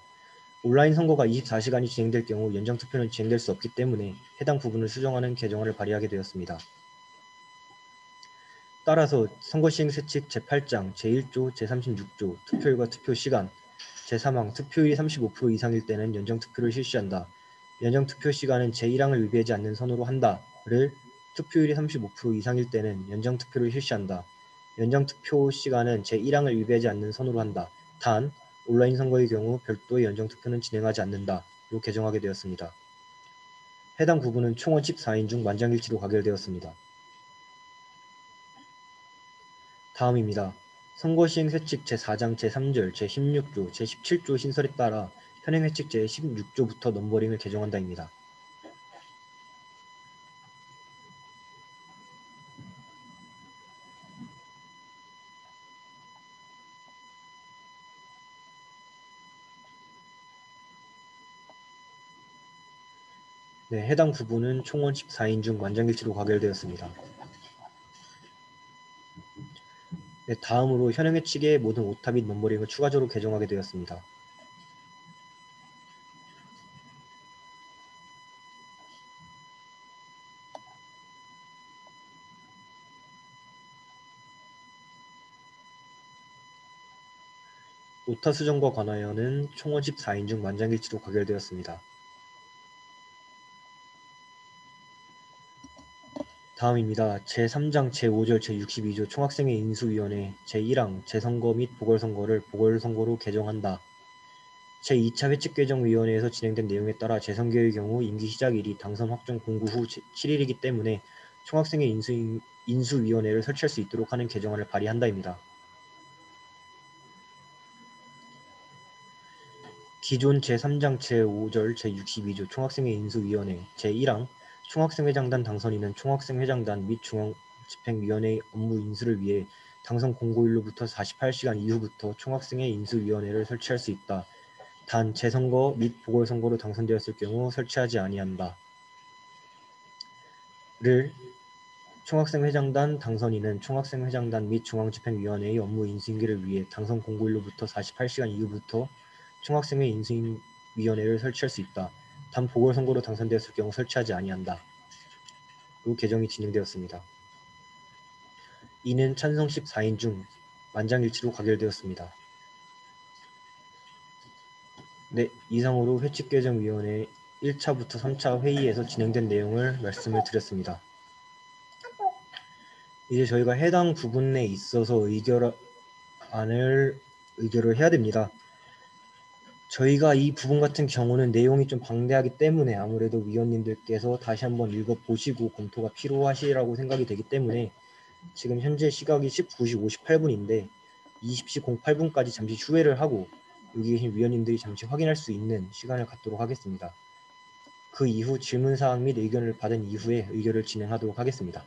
온라인 선거가 24시간이 진행될 경우 연장 투표는 진행될 수 없기 때문에 해당 부분을 수정하는 개정안을 발의하게 되었습니다. 따라서 선거 시행 회칙 제8장 제1조 제36조 투표율과 투표시간 제3항 투표율이 35% 이상일 때는 연장 투표를 실시한다. 연장 투표 시간은 제1항을 위배하지 않는 선으로 한다를 투표율이 35% 이상일 때는 연장 투표를 실시한다. 연장 투표 시간은 제1항을 위배하지 않는 선으로 한다. 단 온라인 선거의 경우 별도의 연장 투표는 진행하지 않는다로 개정하게 되었습니다. 해당 부분은 총원 14인 중 만장일치로 가결되었습니다. 다음입니다. 선거 시행 회칙 제4장 제3절 제16조 제17조 신설에 따라 현행 회칙 제16조부터 넘버링을 개정한다입니다. 네, 해당 부분은 총원 14인 중 만장일치로 가결되었습니다. 네, 다음으로 현행 회칙의 모든 오타 및 넘버링을 추가적으로 개정하게 되었습니다. 오타 수정과 관하여는 총원 14인 중 만장일치로 가결되었습니다. 다음입니다. 제3장 제5절 제62조 총학생회 인수위원회 제1항 재선거 및 보궐선거를 보궐선거로 개정한다. 제2차 회칙개정위원회에서 진행된 내용에 따라 재선거의 경우 임기 시작일이 당선 확정 공고 후 7일이기 때문에 총학생회 인수위원회를 설치할 수 있도록 하는 개정안을 발의한다입니다. 기존 제3장 제5절 제62조 총학생회 인수위원회 제1항 총학생회장단 당선인은 총학생회장단 및 중앙집행위원회의 업무 인수를 위해 당선 공고일로부터 48시간 이후부터 총학생회 인수위원회를 설치할 수 있다. 단 재선거 및 보궐선거로 당선되었을 경우 설치하지 아니한다. 를 총학생회장단 당선인은 총학생회장단 및 중앙집행위원회의 업무 인수인계를 위해 당선 공고일로부터 48시간 이후부터 총학생회 인수위원회를 설치할 수 있다. 단 보궐선거로 당선되었을 경우 설치하지 아니한다. 로 개정이 진행되었습니다. 이는 찬성 14인 중 만장일치로 가결되었습니다. 네, 이상으로 회칙개정위원회 1차부터 3차 회의에서 진행된 내용을 말씀을 드렸습니다. 이제 저희가 해당 부분에 있어서 의결을 해야 됩니다. 저희가 이 부분 같은 경우는 내용이 좀 방대하기 때문에 아무래도 위원님들께서 다시 한번 읽어보시고 검토가 필요하시라고 생각이 되기 때문에 지금 현재 시각이 19시 58분인데 20시 08분까지 잠시 휴회를 하고 여기 계신 위원님들이 잠시 확인할 수 있는 시간을 갖도록 하겠습니다. 그 이후 질문사항 및 의견을 받은 이후에 의결을 진행하도록 하겠습니다.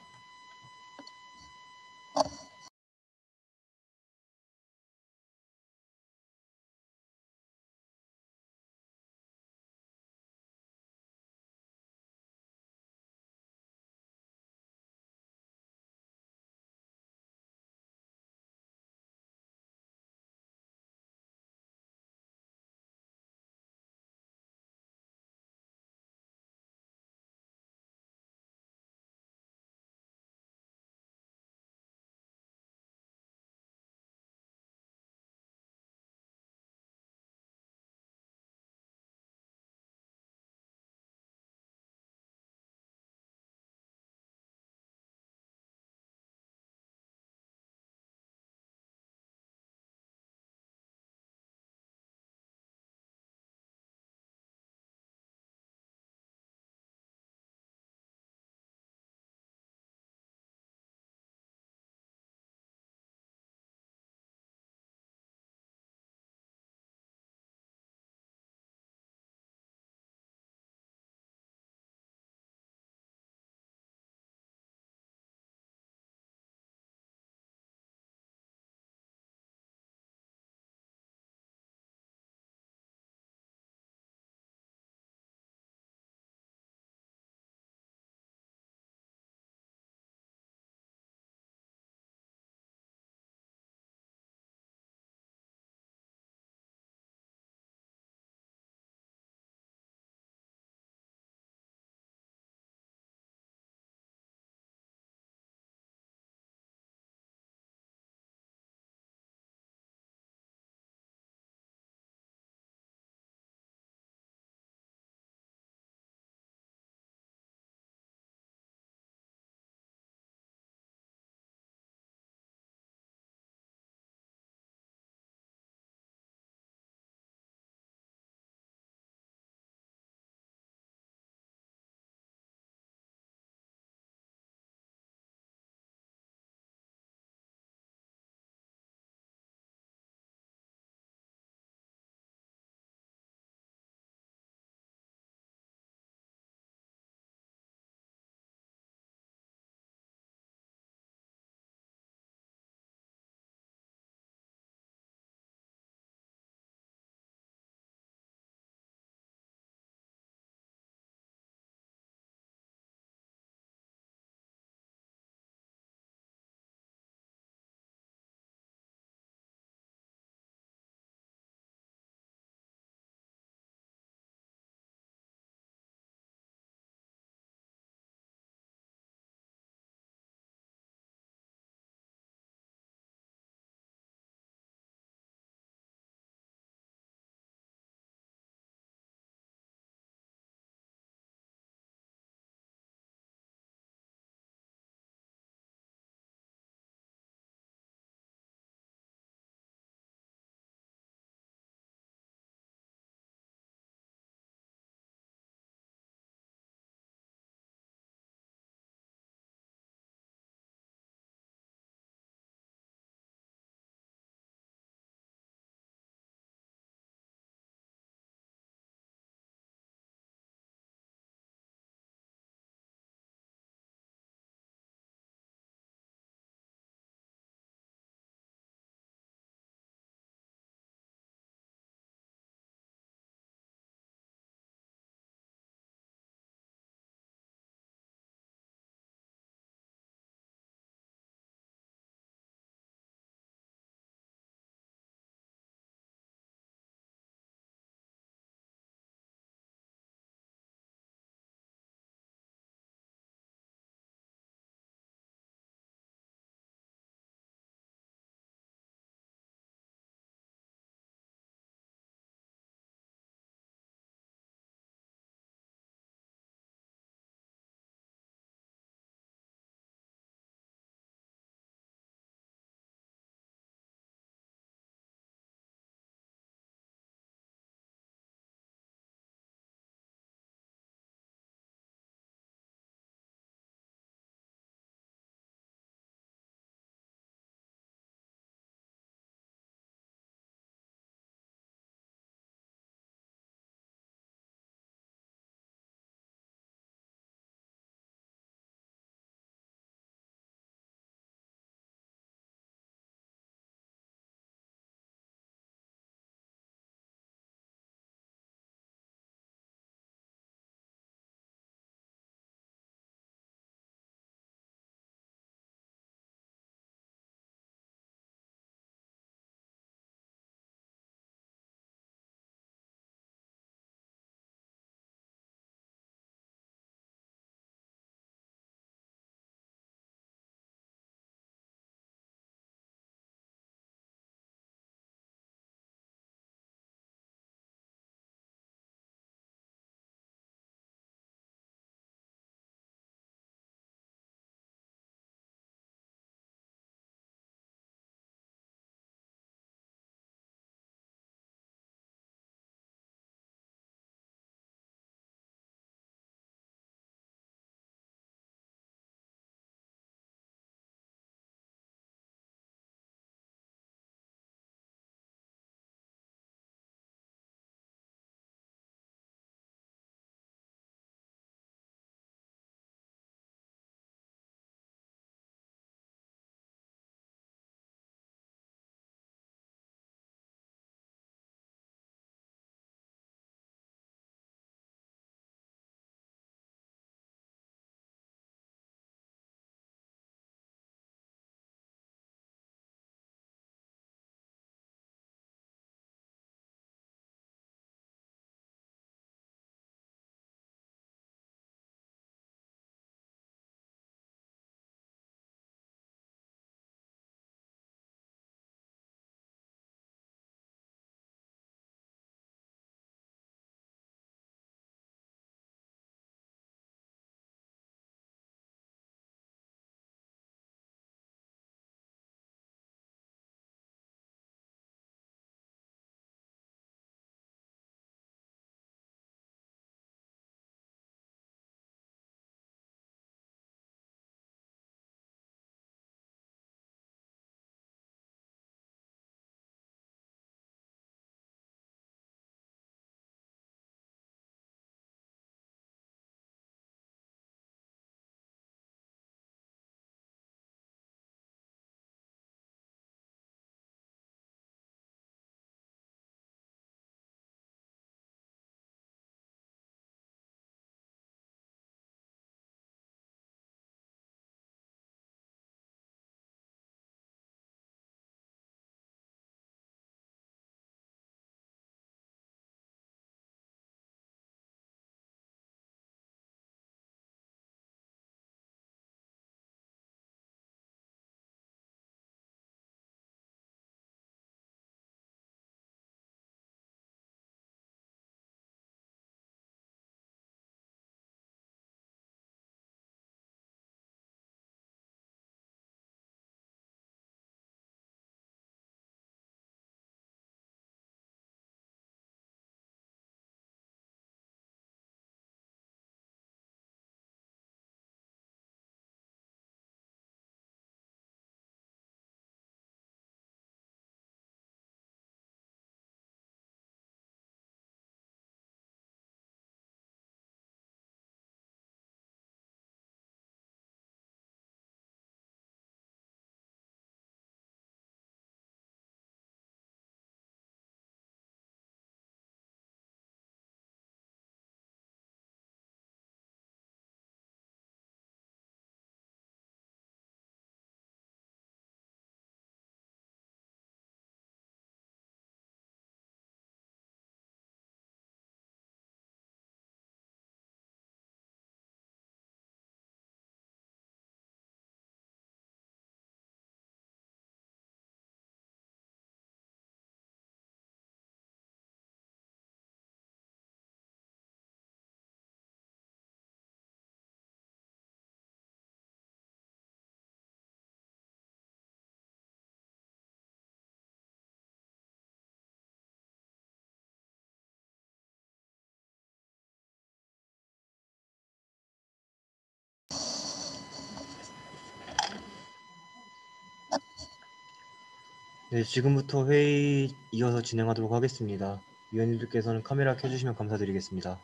네, 지금부터 회의 이어서 진행하도록 하겠습니다. 위원님들께서는 카메라 켜주시면 감사드리겠습니다.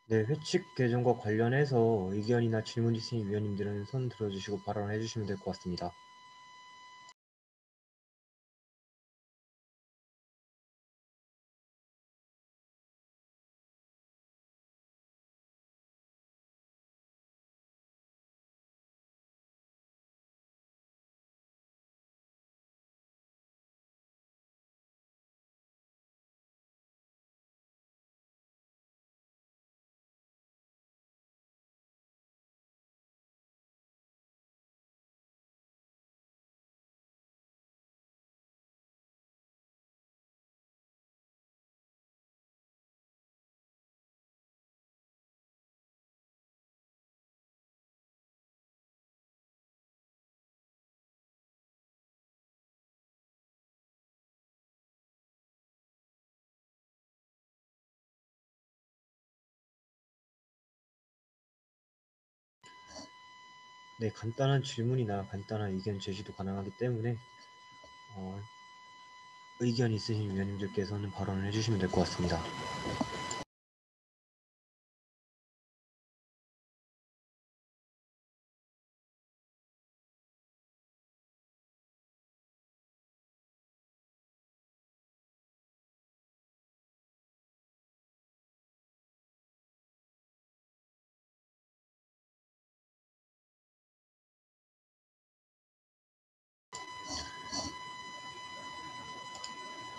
네, 회칙 개정과 관련해서 의견이나 질문 있으신 위원님들은 손 들어주시고 발언해 주시면 될 것 같습니다. 네, 간단한 질문이나 간단한 의견 제시도 가능하기 때문에 의견 있으신 위원님들께서는 발언을 해주시면 될 것 같습니다.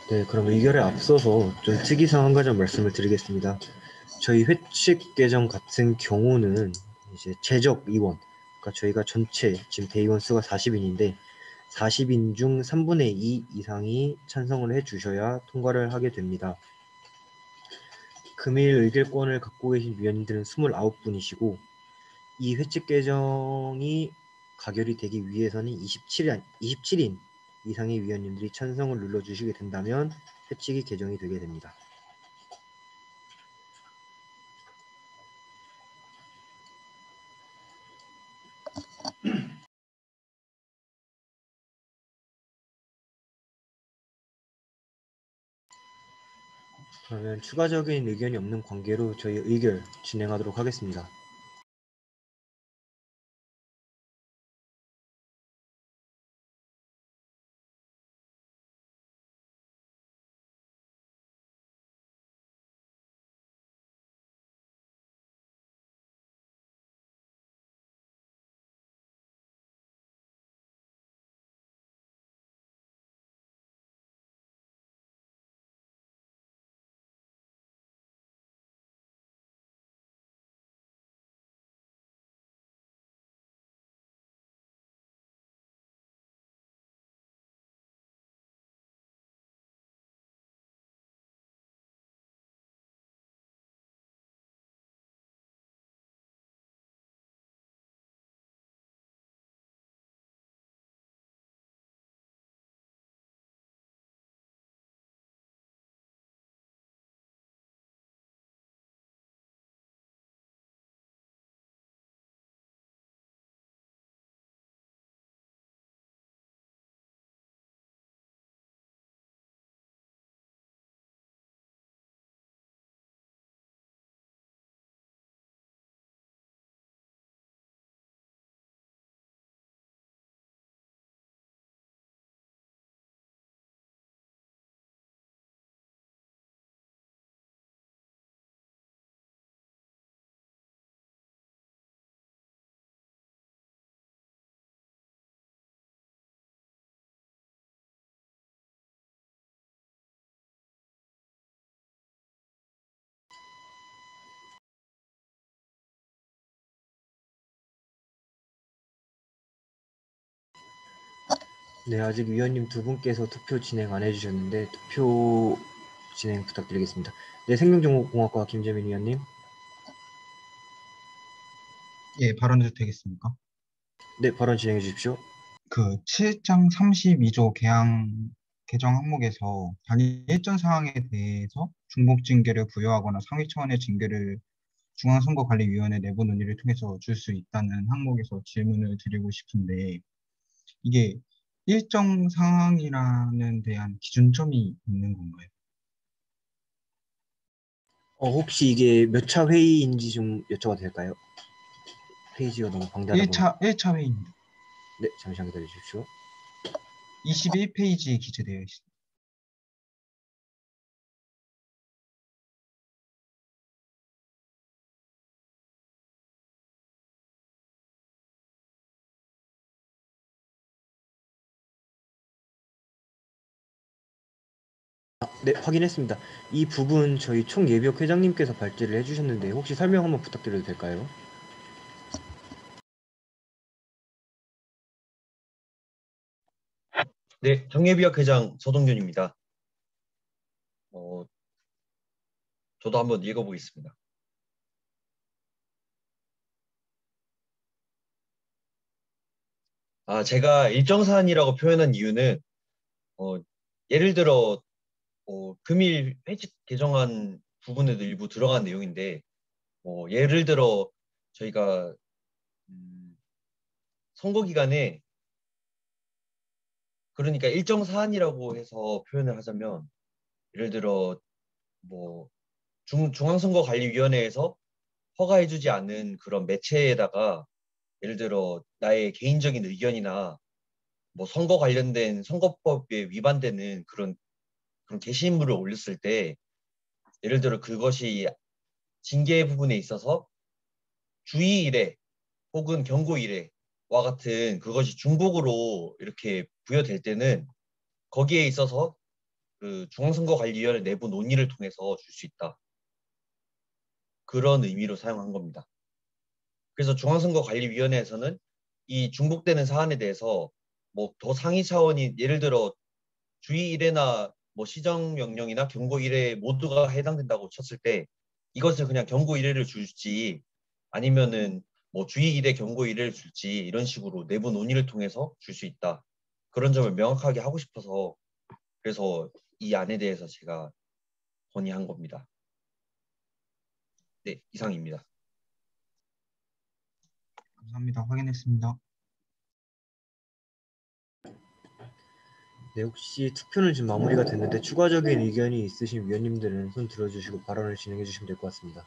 네, 그럼 의결에 앞서서 좀 특이사항 한 가지 말씀을 드리겠습니다. 저희 회칙 개정 같은 경우는 이제 제적 의원, 그러니까 저희가 전체 지금 대의원 수가 40인인데 40인 중 3분의 2 이상이 찬성을 해주셔야 통과를 하게 됩니다. 금일 의결권을 갖고 계신 위원님들은 29분이시고 이 회칙 개정이 가결이 되기 위해서는 27인 이상의 위원님들이 찬성을 눌러주시게 된다면 회칙이 개정이 되게 됩니다. 그러면 추가적인 의견이 없는 관계로 저희 의결 진행하도록 하겠습니다. 네, 아직 위원님 두 분께서 투표 진행 안 해주셨는데 투표 진행 부탁드리겠습니다. 네, 생명정보공학과 김재민 위원님. 예, 발언해도 되겠습니까? 네, 발언 진행해 주십시오. 그 7장 32조 개정 항목에서 단위 일정 사항에 대해서 중복 징계를 부여하거나 상위 차원의 징계를 중앙선거관리위원회 내부 논의를 통해서 줄 수 있다는 항목에서 질문을 드리고 싶은데 이게 일정 상황이라는 대한 기준점이 있는 건가요? 혹시 이게 몇 차 회의인지 좀 여쭤봐도 될까요? 페이지가 너무 방대하다 보니까. 1차 회의입니다. 네, 잠시만 기다려 주십시오. 21페이지에 기재되어 있습니다. 네, 확인했습니다. 이 부분 저희 총예비역 회장님께서 발제를 해주셨는데 혹시 설명 한번 부탁드려도 될까요? 네, 정예비역 회장 서동균입니다. 저도 한번 읽어보겠습니다. 제가 일정사안이라고 표현한 이유는 예를 들어 금일 회칙 개정안 부분에도 일부 들어간 내용인데 예를 들어 저희가 선거 기간에 그러니까 일정 사안이라고 해서 표현을 하자면 예를 들어 뭐 중앙선거관리위원회에서 허가해주지 않은 그런 매체에다가 예를 들어 나의 개인적인 의견이나 뭐 선거 관련된 선거법에 위반되는 그런 게시물을 올렸을 때 예를 들어 그것이 징계 부분에 있어서 주의 일에 혹은 경고 일에와 같은 그것이 중복으로 이렇게 부여될 때는 거기에 있어서 그 중앙선거관리위원회 내부 논의를 통해서 줄 수 있다. 그런 의미로 사용한 겁니다. 그래서 중앙선거관리위원회에서는 이 중복되는 사안에 대해서 뭐 더 상위 차원이 예를 들어 주의 1회나 뭐 시정명령이나 경고 1회 모두가 해당된다고 쳤을 때 이것을 그냥 경고 1회를 줄지 아니면은 뭐 주의 1회 경고 1회를 줄지 이런 식으로 내부 논의를 통해서 줄 수 있다. 그런 점을 명확하게 하고 싶어서 그래서 이 안에 대해서 제가 건의한 겁니다. 네, 이상입니다. 감사합니다. 확인했습니다. 네, 혹시 투표는 지금 마무리가 됐는데 추가적인 의견이 있으신 위원님들은 손 들어주시고 발언을 진행해 주시면 될 것 같습니다.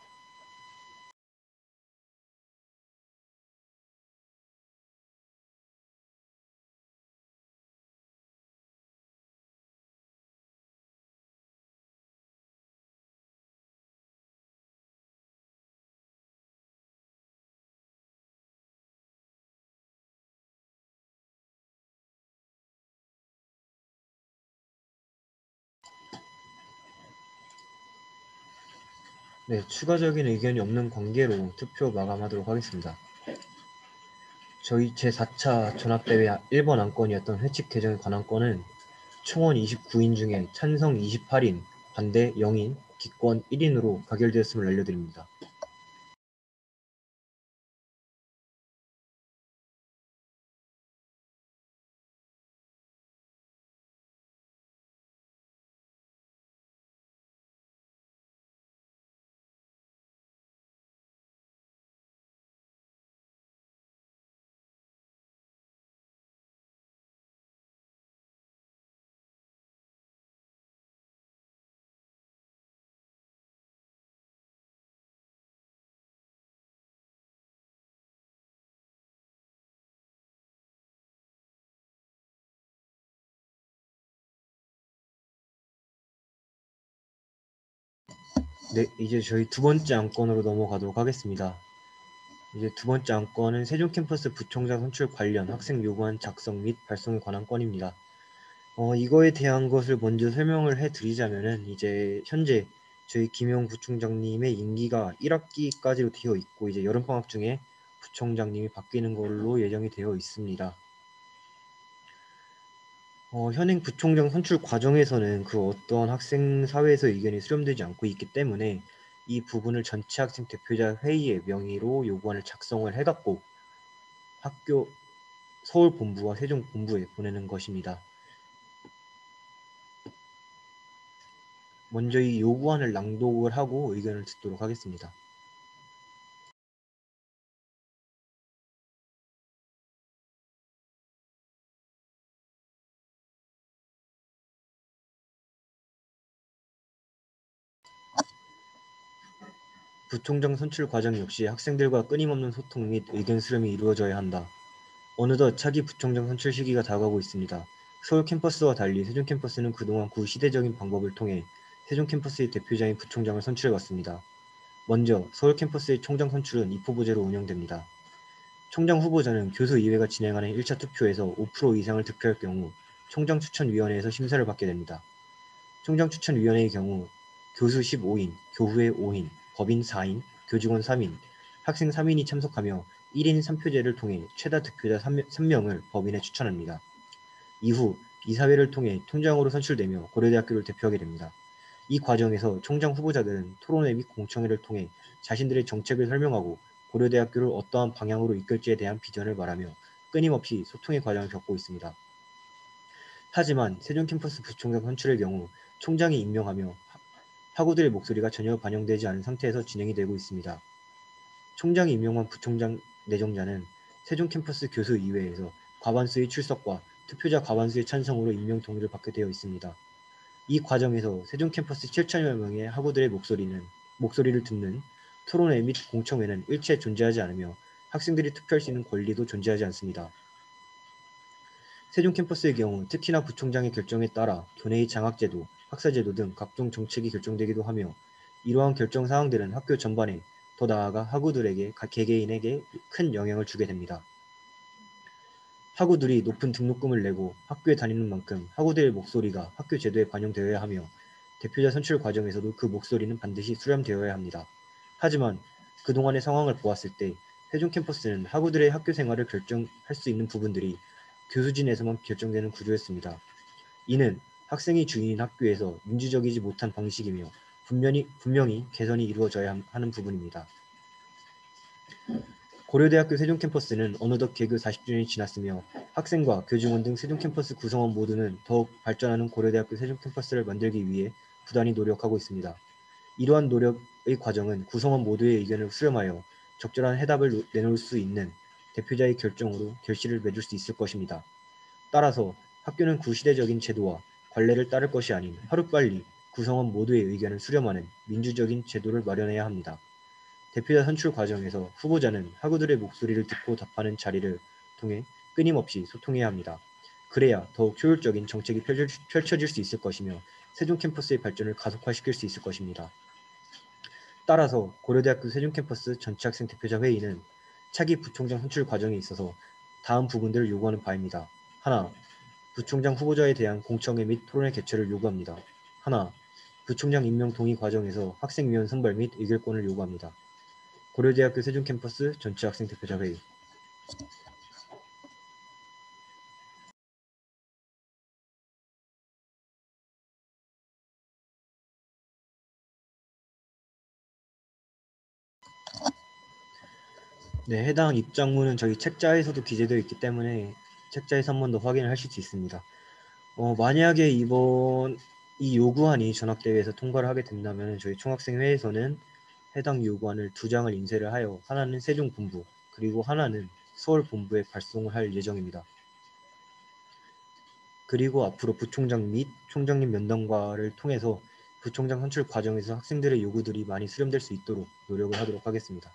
네, 추가적인 의견이 없는 관계로 투표 마감하도록 하겠습니다. 저희 제4차 전합대회 1번 안건이었던 회칙 개정에 관한 건은 총원 29인 중에 찬성 28인, 반대 0인, 기권 1인으로 가결되었음을 알려드립니다. 네, 이제 저희 두 번째 안건으로 넘어가도록 하겠습니다. 이제 두 번째 안건은 세종 캠퍼스 부총장 선출 관련 학생 요구안 작성 및 발송에 관한 건입니다. 이거에 대한 것을 먼저 설명을 해드리자면은 이제 현재 저희 김용 부총장님의 임기가 1학기까지로 되어 있고 이제 여름방학 중에 부총장님이 바뀌는 걸로 예정이 되어 있습니다. 현행 부총장 선출 과정에서는 그 어떤 학생 사회에서 의견이 수렴되지 않고 있기 때문에 이 부분을 전체 학생 대표자 회의의 명의로 요구안을 작성을 해갖고 학교 서울 본부와 세종 본부에 보내는 것입니다. 먼저 이 요구안을 낭독을 하고 의견을 듣도록 하겠습니다. 부총장 선출 과정 역시 학생들과 끊임없는 소통 및 의견 수렴이 이루어져야 한다. 어느덧 차기 부총장 선출 시기가 다가오고 있습니다. 서울 캠퍼스와 달리 세종 캠퍼스는 그동안 구시대적인 방법을 통해 세종 캠퍼스의 대표자인 부총장을 선출해왔습니다. 먼저 서울 캠퍼스의 총장 선출은 입후보제로 운영됩니다. 총장 후보자는 교수이회가 진행하는 1차 투표에서 5% 이상을 득표할 경우 총장 추천위원회에서 심사를 받게 됩니다. 총장 추천위원회의 경우 교수 15인, 교후회 5인, 법인 4인, 교직원 3인, 학생 3인이 참석하며 1인 3표제를 통해 최다 득표자 3명을 법인에 추천합니다. 이후 이사회를 통해 총장으로 선출되며 고려대학교를 대표하게 됩니다. 이 과정에서 총장 후보자들은 토론회 및 공청회를 통해 자신들의 정책을 설명하고 고려대학교를 어떠한 방향으로 이끌지에 대한 비전을 말하며 끊임없이 소통의 과정을 겪고 있습니다. 하지만 세종 캠퍼스 부총장 선출의 경우 총장이 임명하며 학우들의 목소리가 전혀 반영되지 않은 상태에서 진행이 되고 있습니다. 총장이 임명한 부총장 내정자는 세종 캠퍼스 교수이회에서 과반수의 출석과 투표자 과반수의 찬성으로 임명 동의를 받게 되어 있습니다. 이 과정에서 세종 캠퍼스 7천여 명의 학우들의 목소리를 듣는 토론회 및 공청회는 일체 존재하지 않으며 학생들이 투표할 수 있는 권리도 존재하지 않습니다. 세종 캠퍼스의 경우 특히나 부총장의 결정에 따라 교내의 장학제도, 학사제도 등 각종 정책이 결정되기도 하며 이러한 결정 사항들은 학교 전반에 더 나아가 학우들에게 개개인에게 큰 영향을 주게 됩니다. 학우들이 높은 등록금을 내고 학교에 다니는 만큼 학우들의 목소리가 학교 제도에 반영되어야 하며 대표자 선출 과정에서도 그 목소리는 반드시 수렴되어야 합니다. 하지만 그동안의 상황을 보았을 때 세종 캠퍼스는 학우들의 학교 생활을 결정할 수 있는 부분들이 교수진에서만 결정되는 구조였습니다. 이는 학생이 주인인 학교에서 민주적이지 못한 방식이며 분명히 개선이 이루어져야 하는 부분입니다. 고려대학교 세종 캠퍼스는 어느덧 개교 40주년이 지났으며 학생과 교직원 등 세종 캠퍼스 구성원 모두는 더욱 발전하는 고려대학교 세종 캠퍼스를 만들기 위해 부단히 노력하고 있습니다. 이러한 노력의 과정은 구성원 모두의 의견을 수렴하여 적절한 해답을 내놓을 수 있는 대표자의 결정으로 결실을 맺을 수 있을 것입니다. 따라서 학교는 구시대적인 제도와 관례를 따를 것이 아닌 하루빨리 구성원 모두의 의견을 수렴하는 민주적인 제도를 마련해야 합니다. 대표자 선출 과정에서 후보자는 학우들의 목소리를 듣고 답하는 자리를 통해 끊임없이 소통해야 합니다. 그래야 더욱 효율적인 정책이 펼쳐질 수 있을 것이며 세종 캠퍼스의 발전을 가속화시킬 수 있을 것입니다. 따라서 고려대학교 세종 캠퍼스 전체 학생 대표자 회의는 차기 부총장 선출 과정에 있어서 다음 부분들을 요구하는 바입니다. 하나, 부총장 후보자에 대한 공청회 및 토론회 개최를 요구합니다. 하나, 부총장 임명 동의 과정에서 학생위원 선발 및 의결권을 요구합니다. 고려대학교 세종 캠퍼스 전체 학생 대표자 회의. 네, 해당 입장문은 저희 책자에서도 기재되어 있기 때문에 책자에서 한 번 더 확인을 하실 수 있습니다. 만약에 이번 이 요구안이 전학대회에서 통과를 하게 된다면 저희 총학생회에서는 해당 요구안을 2장을 인쇄를 하여 하나는 세종 본부 그리고 하나는 서울 본부에 발송을 할 예정입니다. 그리고 앞으로 부총장 및 총장님 면담과를 통해서 부총장 선출 과정에서 학생들의 요구들이 많이 수렴될 수 있도록 노력을 하도록 하겠습니다.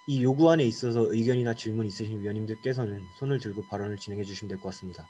이 요구안에 있어서 의견이나 질문 있으신 위원님들께서는 손을 들고 발언을 진행해 주시면 될 것 같습니다.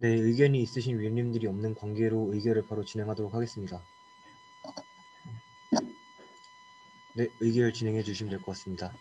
네, 의견이 있으신 위원님들이 없는 관계로 의결을 바로 진행하도록 하겠습니다. 네, 의결 진행해 주시면 될 것 같습니다.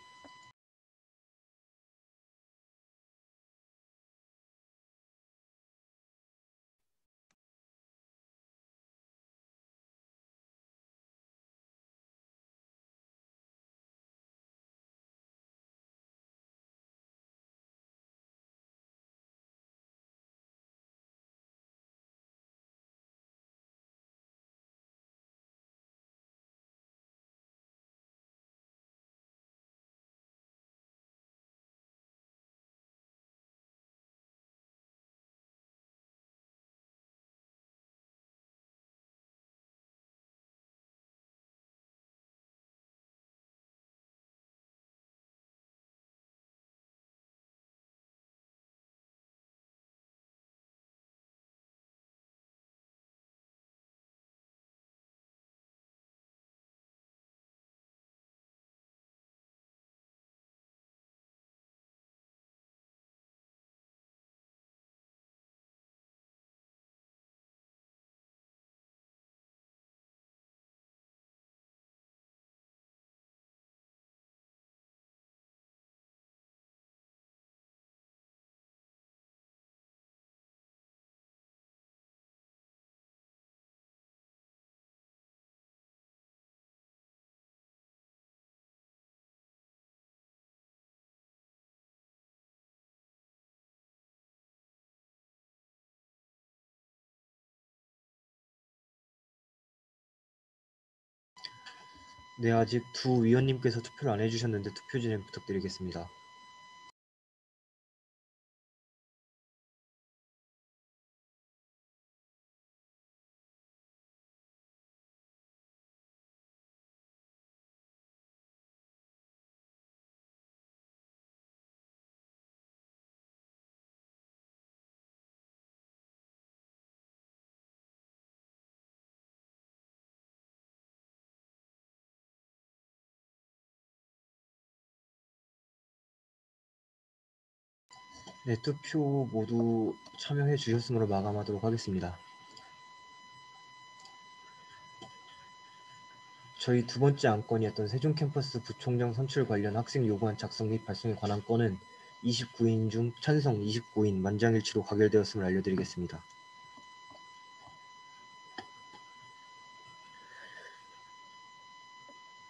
네, 아직 두 위원님께서 투표를 안 해주셨는데 투표 진행 부탁드리겠습니다. 네, 투표 모두 참여해 주셨으므로 마감하도록 하겠습니다. 저희 두 번째 안건이었던 세종캠퍼스 부총장 선출 관련 학생 요구안 작성 및 발송에 관한 건은 29인 중 찬성 29인 만장일치로 가결되었음을 알려드리겠습니다.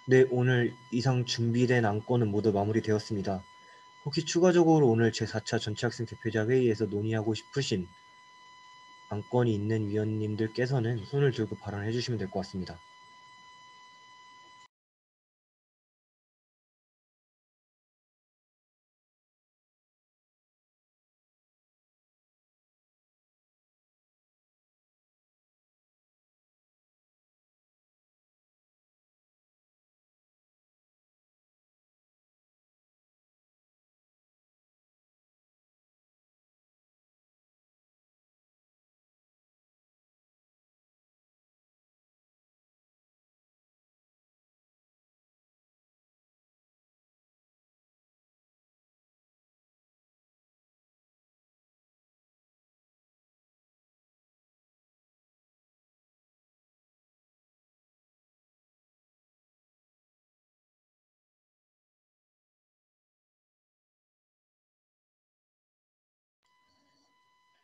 네, 오늘 이상 준비된 안건은 모두 마무리되었습니다. 혹시 추가적으로 오늘 제4차 전체학생 대표자 회의에서 논의하고 싶으신 안건이 있는 위원님들께서는 손을 들고 발언해 주시면 될 것 같습니다.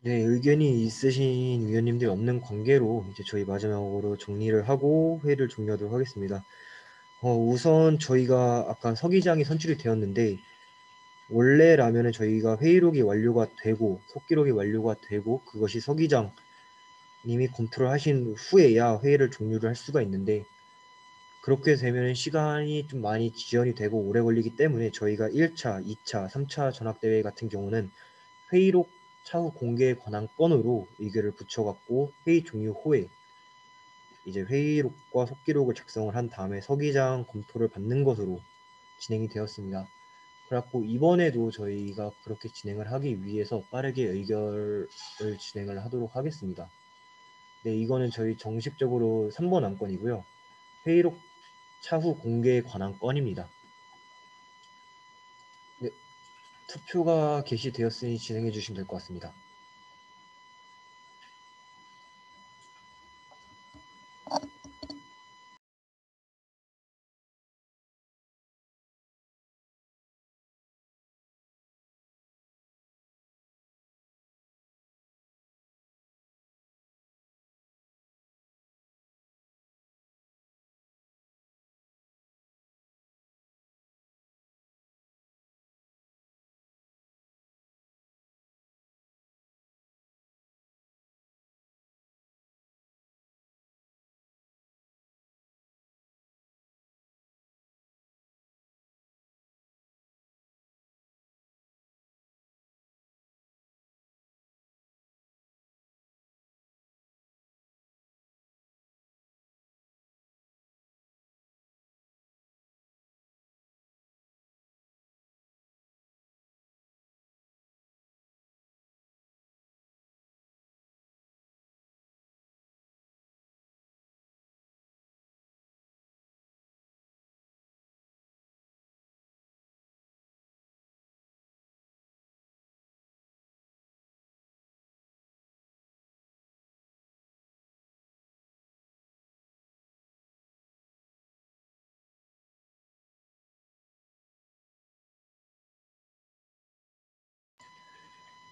네, 의견이 있으신 위원님들이 없는 관계로 이제 저희 마지막으로 정리를 하고 회의를 종료하도록 하겠습니다. 우선 저희가 아까 서기장이 선출이 되었는데 원래라면은 저희가 회의록이 완료가 되고 속기록이 완료가 되고 그것이 서기장님이 검토를 하신 후에야 회의를 종료를 할 수가 있는데 그렇게 되면 시간이 좀 많이 지연이 되고 오래 걸리기 때문에 저희가 1차, 2차, 3차 전학대회 같은 경우는 회의록 차후 공개에 관한 건으로 의결을 붙여갖고 회의 종료 후에 이제 회의록과 속기록을 작성을 한 다음에 서기장 검토를 받는 것으로 진행이 되었습니다. 그래갖고 이번에도 저희가 그렇게 진행을 하기 위해서 빠르게 의결을 진행을 하도록 하겠습니다. 네, 이거는 저희 정식적으로 3번 안건이고요. 회의록 차후 공개에 관한 건입니다. 네, 투표가 개시되었으니 진행해 주시면 될 것 같습니다.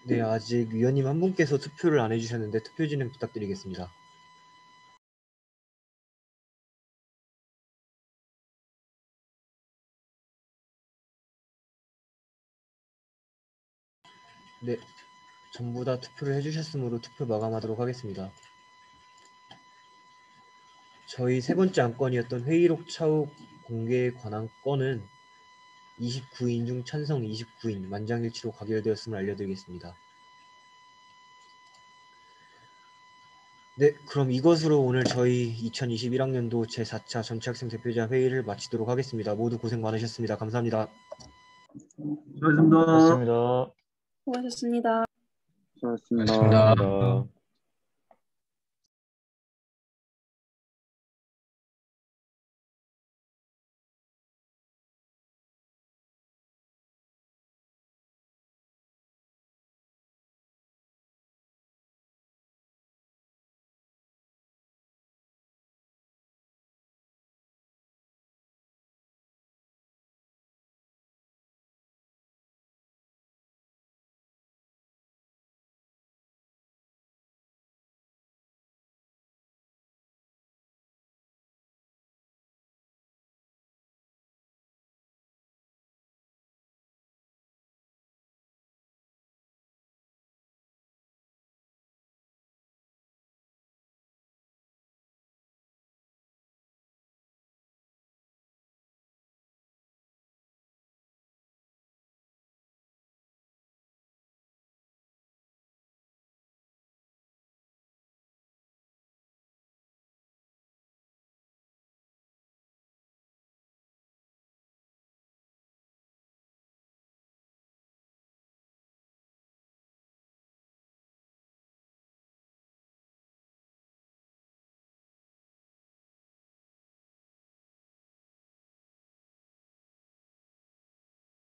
네, 아직 위원님 한 분께서 투표를 안 해주셨는데 투표 진행 부탁드리겠습니다. 네, 전부 다 투표를 해주셨으므로 투표 마감하도록 하겠습니다. 저희 세 번째 안건이었던 회의록 차후 공개에 관한 건은 29인 중 찬성 29인 만장일치로 가결되었음을 알려드리겠습니다. 네, 그럼 이것으로 오늘 저희 2021학년도 제4차 전체학생 대표자 회의를 마치도록 하겠습니다. 모두 고생 많으셨습니다. 감사합니다. 수고하셨습니다. 고맙습니다. 수고하셨습니다. 수고하셨습니다. 고맙습니다.